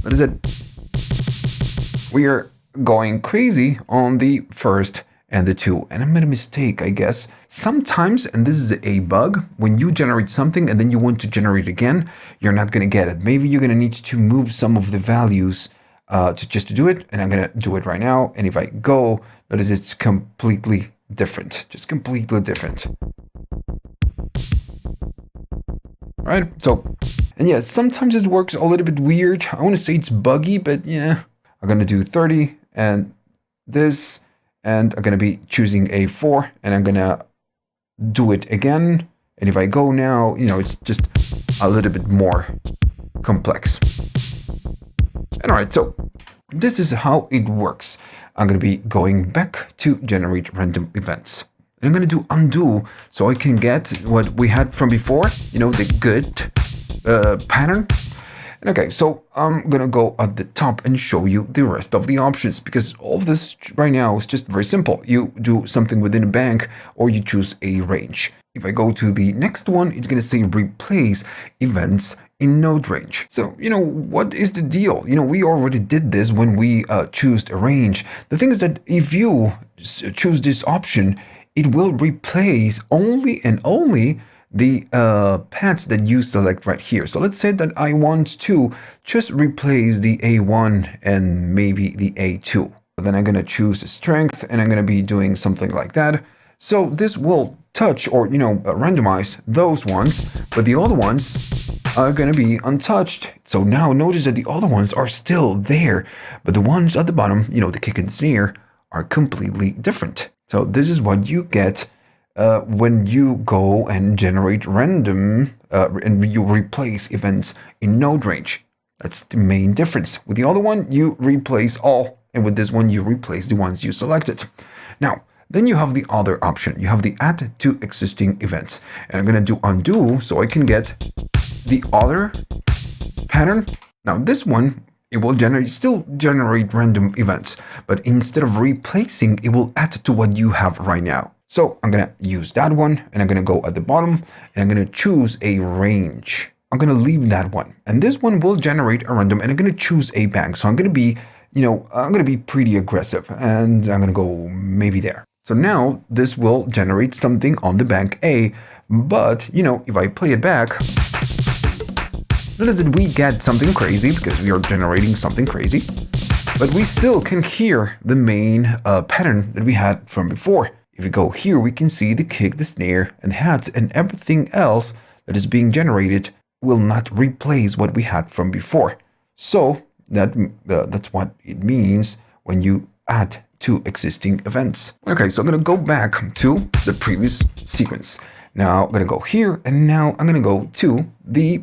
S1: that is it. We are going crazy on the first and the 2. And I made a mistake, I guess. Sometimes, and this is a bug, when you generate something and then you want to generate again, you're not going to get it. Maybe you're going to need to move some of the values to do it. And I'm going to do it right now. And if I go, notice it's completely different. Just completely different. All right. So, and yeah, sometimes it works a little bit weird. I want to say it's buggy, but yeah. I'm going to do 30 and this, and I'm going to be choosing A4, and I'm going to do it again. And if I go now, it's just a little bit more complex. And all right, so this is how it works. I'm going to be going back to generate random events. And I'm going to do undo so I can get what we had from before, the good pattern. Okay, so I'm gonna go at the top and show you the rest of the options, because all of this right now is just very simple. You do something within a bank, or you choose a range. If I go to the next one, it's gonna say replace events in node range. So, what is the deal? We already did this when we choose a range. The thing is that if you choose this option, it will replace only and only the paths that you select right here. So let's say that I want to just replace the A1 and maybe the A2. Then I'm going to choose the strength, and I'm going to be doing something like that. So this will touch or, randomize those ones, but the other ones are going to be untouched. So now notice that the other ones are still there, but the ones at the bottom, the kick and snare, are completely different. So this is what you get when you go and generate random and you replace events in node range. That's the main difference. With the other one, you replace all, and with this one, you replace the ones you selected. Now, then you have the other option. You have the add to existing events. And I'm going to do undo so I can get the other pattern. Now, this one, it will still generate random events, but instead of replacing, it will add to what you have right now. So I'm going to use that one, and I'm going to go at the bottom, and I'm going to choose a range. I'm going to leave that one, and this one will generate a random, and I'm going to choose a bank. So I'm going to be, I'm going to be pretty aggressive, and I'm going to go maybe there. So now this will generate something on the bank A, but, if I play it back, notice that we get something crazy because we are generating something crazy, but we still can hear the main pattern that we had from before. If we go here, we can see the kick, the snare, and hats, and everything else that is being generated will not replace what we had from before. So that's what it means when you add to existing events. Okay, so I'm going to go back to the previous sequence. Now I'm going to go here, and now I'm going to go to the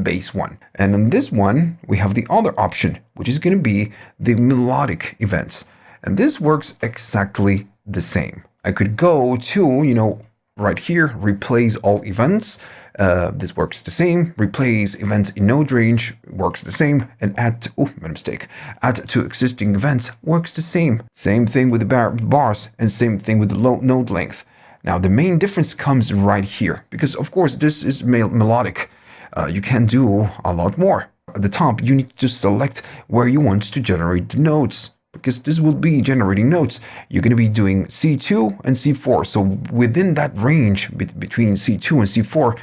S1: base one. And on this one, we have the other option, which is going to be the melodic events. And this works exactly the same. I could go to, right here, replace all events. This works the same. Replace events in node range works the same. And add to existing events works the same. Same thing with the bars, and same thing with the node length. Now, the main difference comes right here, because, of course, this is melodic. You can do a lot more. At the top, you need to select where you want to generate the nodes, because this will be generating nodes. You're going to be doing C2 and C4. So within that range between C2 and C4,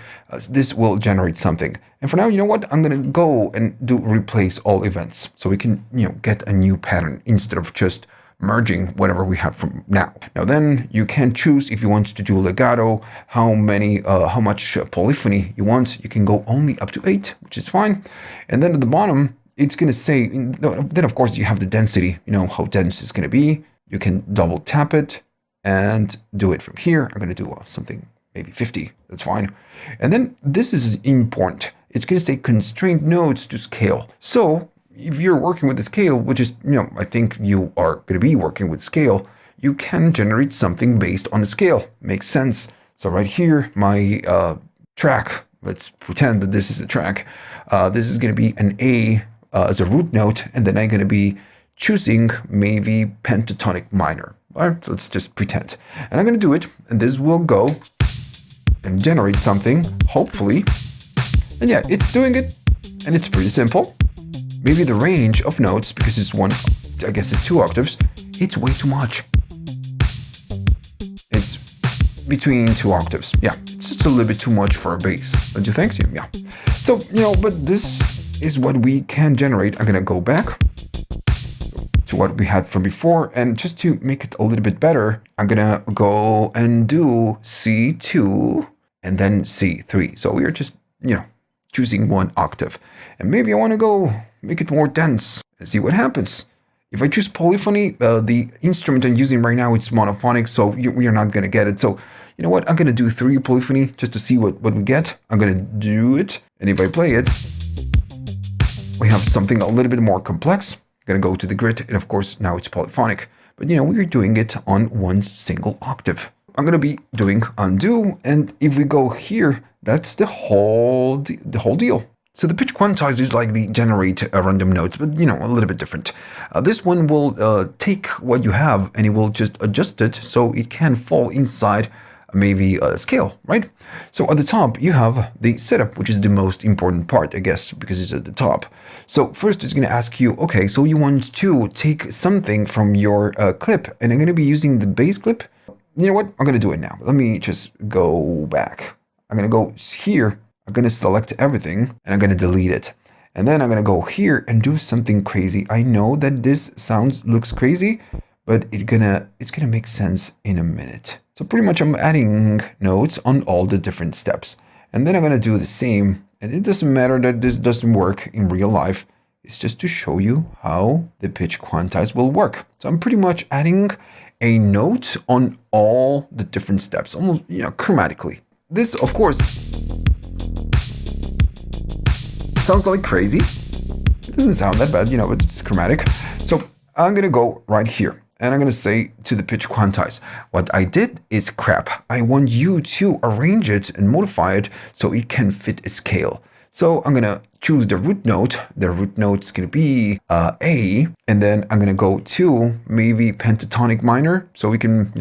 S1: this will generate something. And for now, you know what? I'm going to go and do replace all events, so we can, get a new pattern instead of just merging whatever we have from now. Now then, you can choose if you want to do legato, how much polyphony you want. You can go only up to 8, which is fine. And then at the bottom, it's going to say, then of course you have the density, how dense it's going to be. You can double tap it and do it from here. I'm going to do something, maybe 50, that's fine. And then this is important. It's going to say constraint nodes to scale. So if you're working with the scale, which is, I think you are going to be working with scale, you can generate something based on the scale. Makes sense. So right here, my track, let's pretend that this is a track. This is going to be an A as a root note, and then I'm going to be choosing maybe pentatonic minor. All right, so let's just pretend. And I'm going to do it, and this will go and generate something, hopefully. And yeah, it's doing it, and it's pretty simple. Maybe the range of notes, because it's one, I guess it's 2 octaves, it's way too much. It's between 2 octaves. Yeah, it's a little bit too much for a bass. Don't you think? Yeah. So, but this is what we can generate. I'm going to go back to what we had from before, and just to make it a little bit better, I'm going to go and do C2 and then C3. So we are just, choosing 1 octave. And maybe I want to go make it more dense and see what happens. If I choose polyphony, the instrument I'm using right now, it's monophonic, so we are not going to get it. So, you know what? I'm going to do 3 polyphony just to see what we get. I'm going to do it. And if I play it, we have something a little bit more complex. I'm going to go to the grid, and of course, now it's polyphonic. But, we are doing it on 1 single octave. I'm going to be doing undo, and if we go here, that's the whole deal. So the pitch quantize is like the generate random notes, but a little bit different. This one will take what you have and it will just adjust it so it can fall inside maybe a scale, right? So at the top you have the setup, which is the most important part, I guess, because it's at the top. So first it's going to ask you, okay, so you want to take something from your clip, and I'm going to be using the base clip. You know what? I'm going to do it now. Let me just go back. I'm going to go here. I'm going to select everything and I'm going to delete it. And then I'm going to go here and do something crazy. I know that this looks crazy, but it's gonna make sense in a minute. So pretty much I'm adding notes on all the different steps. And then I'm going to do the same. And it doesn't matter that this doesn't work in real life. It's just to show you how the pitch quantize will work. So I'm pretty much adding a note on all the different steps, almost chromatically. This, of course, sounds like crazy. It doesn't sound that bad, but it's chromatic. So I'm going to go right here and I'm going to say to the pitch quantize, what I did is crap. I want you to arrange it and modify it so it can fit a scale. So I'm going to choose the root note. The root note is going to be A, and then I'm going to go to maybe pentatonic minor so we can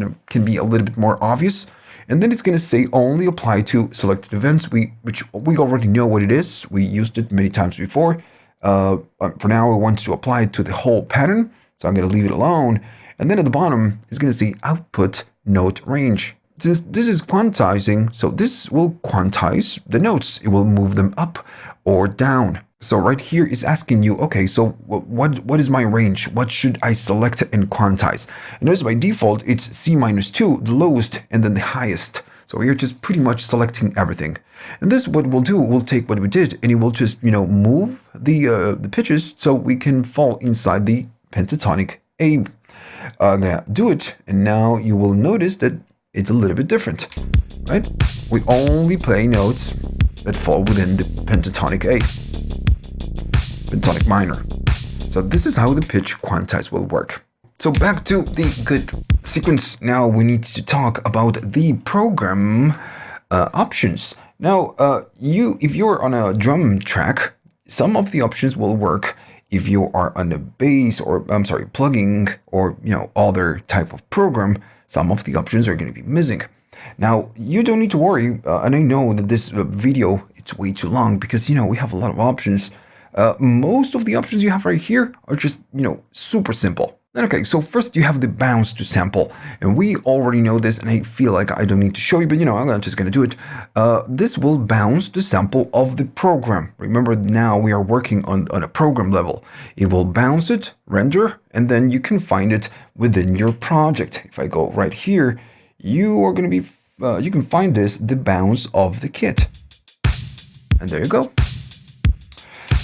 S1: be a little bit more obvious. And then it's going to say only apply to selected events, which we already know what it is. We used it many times before. For now, we want to apply it to the whole pattern. So I'm going to leave it alone. And then at the bottom, it's going to say output note range. Since this is quantizing, so this will quantize the notes. It will move them up or down. So right here is asking you, okay, so what is my range? What should I select and quantize? And notice by default, it's C-2, the lowest, and then the highest. So we're just pretty much selecting everything. And this, what we'll do, we'll take what we did, and it will just, move the pitches so we can fall inside the pentatonic A. I'm gonna do it, and now you will notice that it's a little bit different, right? We only play notes that fall within the pentatonic A. Pentatonic minor. So this is how the pitch quantize will work. So back to the good sequence. Now we need to talk about the program options. Now, if you're on a drum track, some of the options will work. If you are on a bass plugging or other type of program, some of the options are going to be missing. Now, you don't need to worry, and I know that this video, it's way too long because, we have a lot of options. Most of the options you have right here are just, super simple. Okay, so first you have the bounce to sample, and we already know this, and I feel like I don't need to show you, but I'm just going to do it. This will bounce the sample of the program. Remember, now we are working on a program level. It will bounce it, render, and then you can find it within your project. If I go right here, you are going to be, you can find this, the bounce of the kit. And there you go.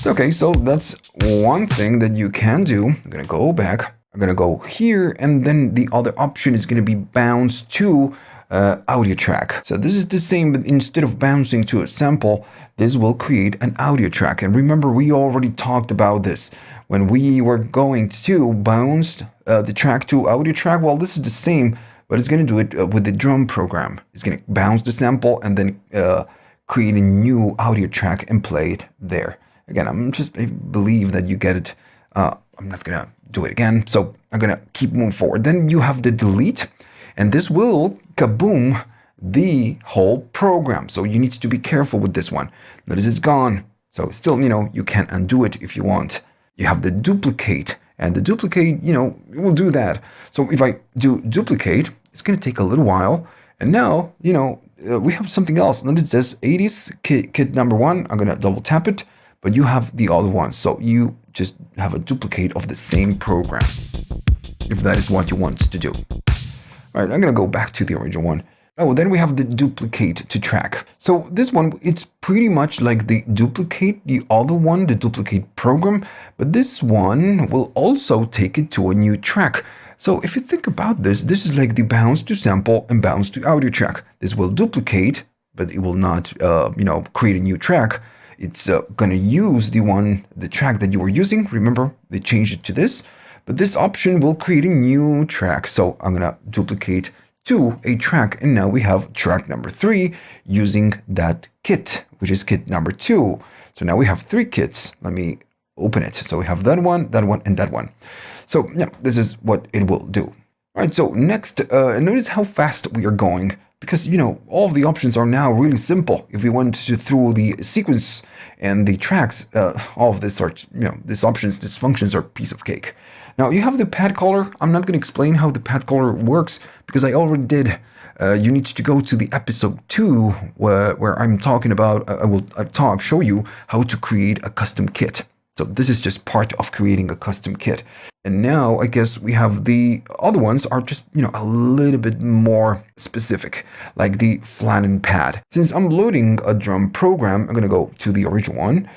S1: Okay, so that's one thing that you can do. I'm going to go back. I'm going to go here, and then the other option is going to be bounce to audio track. So this is the same, but instead of bouncing to a sample, this will create an audio track. And remember, we already talked about this when we were going to bounce the track to audio track. Well, this is the same, but it's going to do it with the drum program. It's going to bounce the sample and then create a new audio track and play it there. Again, I believe that you get it. I'm not going to do it again, so I'm going to keep moving forward. Then you have the delete, and this will kaboom the whole program. So you need to be careful with this one. Notice it's gone. So still, you can undo it if you want. You have the duplicate, and the duplicate, it will do that. So if I do duplicate, it's going to take a little while. And now, we have something else. Notice this 80s kit number 1. I'm going to double tap it. But you have the other one, so you just have a duplicate of the same program, if that is what you want to do. All right, I'm going to go back to the original one. Oh, then we have the duplicate to track. So this one, it's pretty much like the duplicate, the other one, the duplicate program, but this one will also take it to a new track. So if you think about this, this is like the bounce to sample and bounce to audio track. This will duplicate, but it will not, create a new track. It's going to use the track that you were using. Remember, they changed it to this, but this option will create a new track. So I'm going to duplicate to a track, and now we have track number 3 using that kit, which is kit number 2. So now we have 3 kits. Let me open it. So we have that one, and that one. So yeah, this is what it will do. All right, so next, notice how fast we are going, because, all of the options are now really simple. If we went through the sequence and the tracks, all of this are, these options, these functions are a piece of cake. Now you have the pad color. I'm not going to explain how the pad color works because I already did. You need to go to the episode 2 where I'm talking about, I will show you how to create a custom kit. So this is just part of creating a custom kit. And now I guess we have the other ones are just, a little bit more specific, like the flatten pad. Since I'm loading a drum program, I'm going to go to the original one.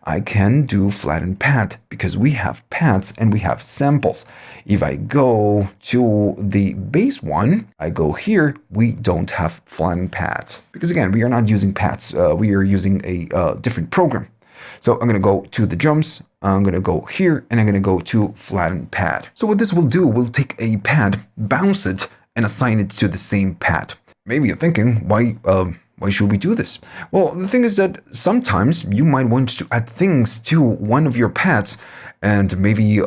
S1: I can do flatten pad because we have pads and we have samples. If I go to the base one, I go here, we don't have flatten pads because again, we are not using pads. We are using a different program. So I'm going to go to the drums, I'm going to go here, and I'm going to go to flatten pad. So what this will do, we'll take a pad, bounce it, and assign it to the same pad. Maybe you're thinking, why should we do this? Well, the thing is that sometimes you might want to add things to one of your pads and maybe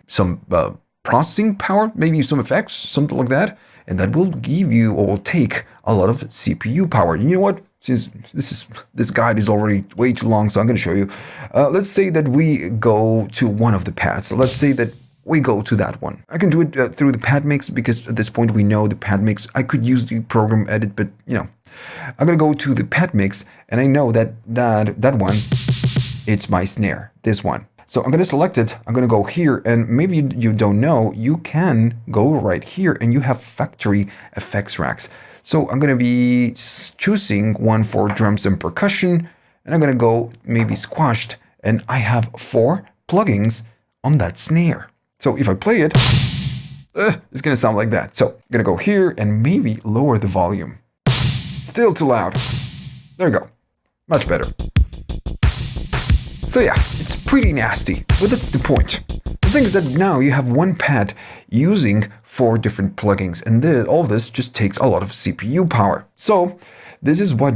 S1: some processing power, maybe some effects, something like that. And that will give you or will take a lot of CPU power. You know what? Since this guide is already way too long, so I'm going to show you. Let's say that we go to one of the pads. So let's say that we go to that one. I can do it through the pad mix because at this point we know the pad mix. I could use the program edit, but I'm going to go to the pad mix and I know that one, it's my snare, this one. So I'm going to select it. I'm going to go here and maybe you don't know, you can go right here and you have factory effects racks. So I'm going to be choosing one for drums and percussion, and I'm going to go maybe squashed, and I have 4 plugins on that snare. So if I play it, it's going to sound like that. So I'm going to go here and maybe lower the volume. Still too loud. There you go. Much better. So yeah, it's pretty nasty, but that's the point. The thing is that now you have one pad using 4 different plugins, and all this just takes a lot of CPU power. So this is why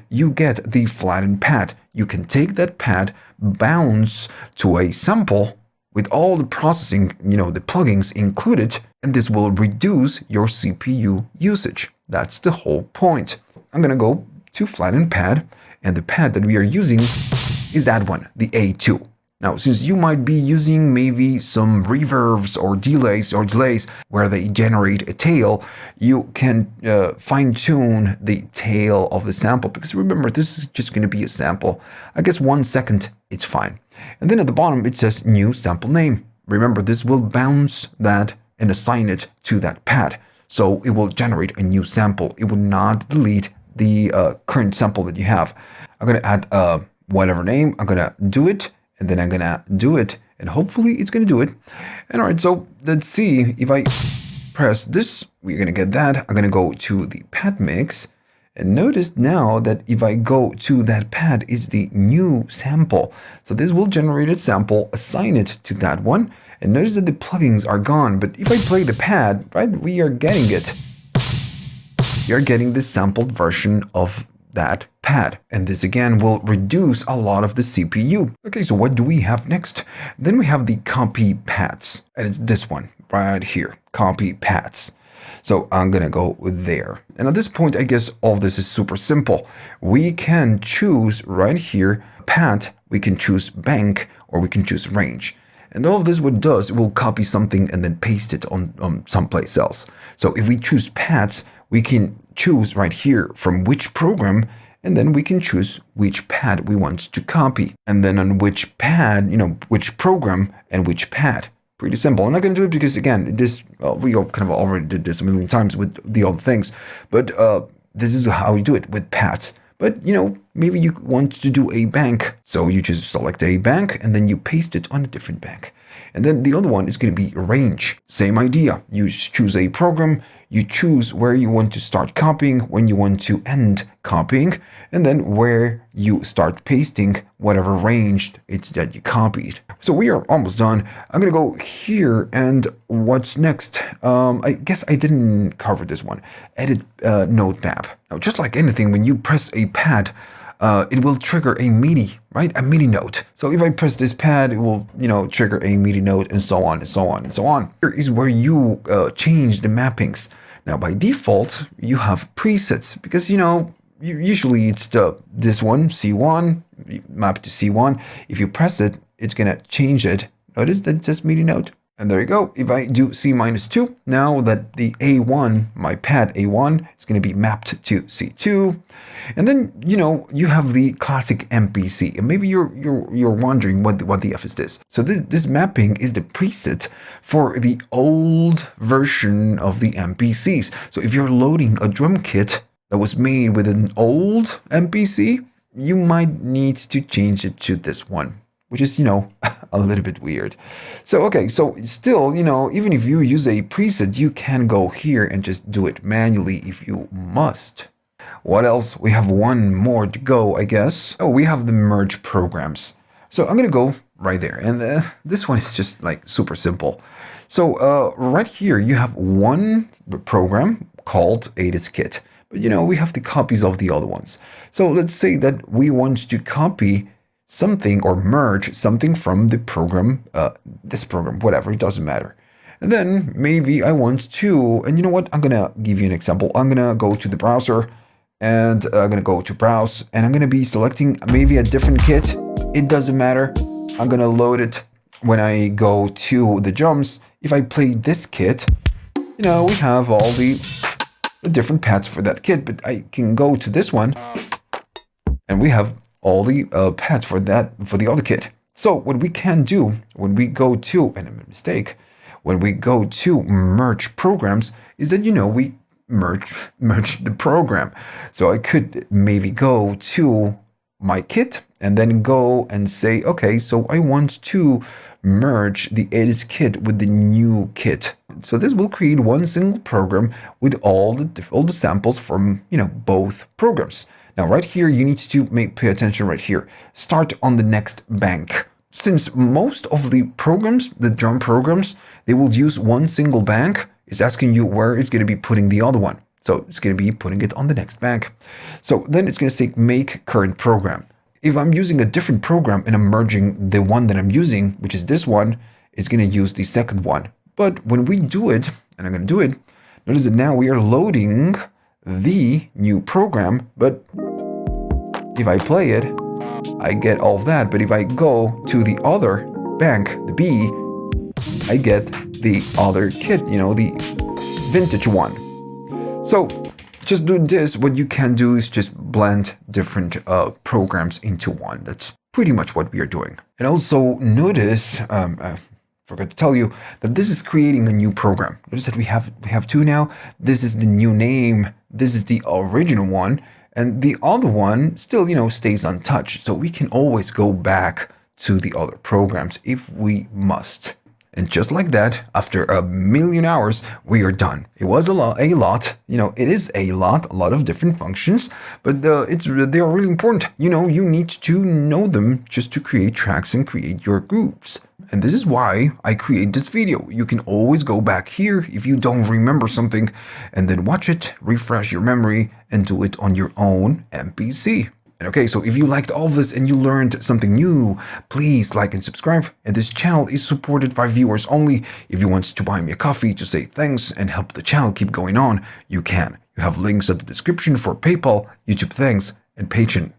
S1: you get the flatten pad. You can take that pad, bounce to a sample with all the processing, the plugins included, and this will reduce your CPU usage. That's the whole point. I'm going to go to flatten pad, and the pad that we are using is that one, the A2. Now, since you might be using maybe some reverbs or delays where they generate a tail, you can fine-tune the tail of the sample, because remember, this is just going to be a sample. I guess 1 second, it's fine. And then at the bottom, it says new sample name. Remember, this will bounce that and assign it to that pad. So it will generate a new sample. It will not delete the current sample that you have. I'm going to add whatever name. I'm going to do it. And then I'm going to do it, and hopefully it's going to do it. And all right, so let's see if I press this, we're going to get that. I'm going to go to the pad mix, and notice now that if I go to that pad, it's the new sample. So this will generate a sample, assign it to that one, and notice that the plugins are gone. But if I play the pad, right, we are getting it. We are getting the sampled version of that pad, and this again will reduce a lot of the CPU. Okay, so what do we have next? Then we have the copy pads, and it's this one right here, copy pads. So I'm gonna go there, and at this point I guess all of this is super simple. We can choose right here pad, we can choose bank, or we can choose range. And all of this what it does, it will copy something and then paste it on someplace else. So if we choose pads, we can choose right here from which program, and then we can choose which pad we want to copy. And then on which pad, which program and which pad. Pretty simple. I'm not going to do it because, again, we all kind of already did this a million times with the old things. But this is how you do it with pads. But, maybe you want to do a bank. So you just select a bank and then you paste it on a different bank. And then the other one is going to be range. Same idea. You choose a program, you choose where you want to start copying, when you want to end copying, and then where you start pasting whatever range it's that you copied. So we are almost done. I'm going to go here, and what's next? I guess I didn't cover this one. Edit node map. Now, just like anything, when you press a pad, it will trigger a MIDI, right? A MIDI note. So if I press this pad, it will, trigger a MIDI note and so on and so on and so on. Here is where you change the mappings. Now, by default, you have presets because, usually it's this one, C1, map to C1. If you press it, it's going to change it. Notice that it says MIDI note. And there you go. If I do C-2, now that the A1, my pad A1, is going to be mapped to C2. And then, you have the classic MPC. And maybe you're wondering what the F is this. So this mapping is the preset for the old version of the MPCs. So if you're loading a drum kit that was made with an old MPC, you might need to change it to this one, which is, a little bit weird. So, okay, so still, even if you use a preset, you can go here and just do it manually if you must. What else? We have one more to go, I guess. Oh, we have the merge programs. So I'm going to go right there. And this one is just like super simple. So right here, you have one program called ADIS-Kit. But, we have the copies of the other ones. So let's say that we want to copy something or merge something from the program, this program, whatever, it doesn't matter. And then maybe I want to, and you know what, I'm going to give you an example. I'm going to go to the browser and I'm going to go to browse and I'm going to be selecting maybe a different kit. It doesn't matter. I'm going to load it when I go to the drums. If I play this kit, we have all the different pads for that kit, but I can go to this one and we have all the pads for the other kit. So what we can do when we go to, and I made a mistake, when we go to merge programs is that, we merge the program. So I could maybe go to my kit and then go and say, okay, so I want to merge the ADIS-Kit with the new kit. So this will create one single program with all the samples from, both programs. Now, right here, you need to pay attention right here. Start on the next bank. Since most of the programs, the drum programs, they will use one single bank, it's asking you where it's going to be putting the other one. So it's going to be putting it on the next bank. So then it's going to say make current program. If I'm using a different program and I'm merging the one that I'm using, which is this one, it's going to use the second one. But when we do it, and I'm going to do it, notice that now we are loading the new program, but if I play it, I get all of that. But if I go to the other bank, the B, I get the other kit, the vintage one. So just doing this, what you can do is just blend different programs into one. That's pretty much what we are doing. And also notice, I forgot to tell you that this is creating a new program. Notice that we have two now. This is the new name. This is the original one. And the other one still, stays untouched. So we can always go back to the other programs if we must. And just like that, after 1,000,000 hours, we are done. It was a lot. It is a lot of different functions, but they are really important. You need to know them just to create tracks and create your grooves. And this is why I create this video. You can always go back here if you don't remember something and then watch it, refresh your memory, and do it on your own MPC. And okay, so if you liked all of this and you learned something new, please like and subscribe. And this channel is supported by viewers only. If you want to buy me a coffee to say thanks and help the channel keep going on, you can. You have links at the description for PayPal, YouTube thanks, and Patreon.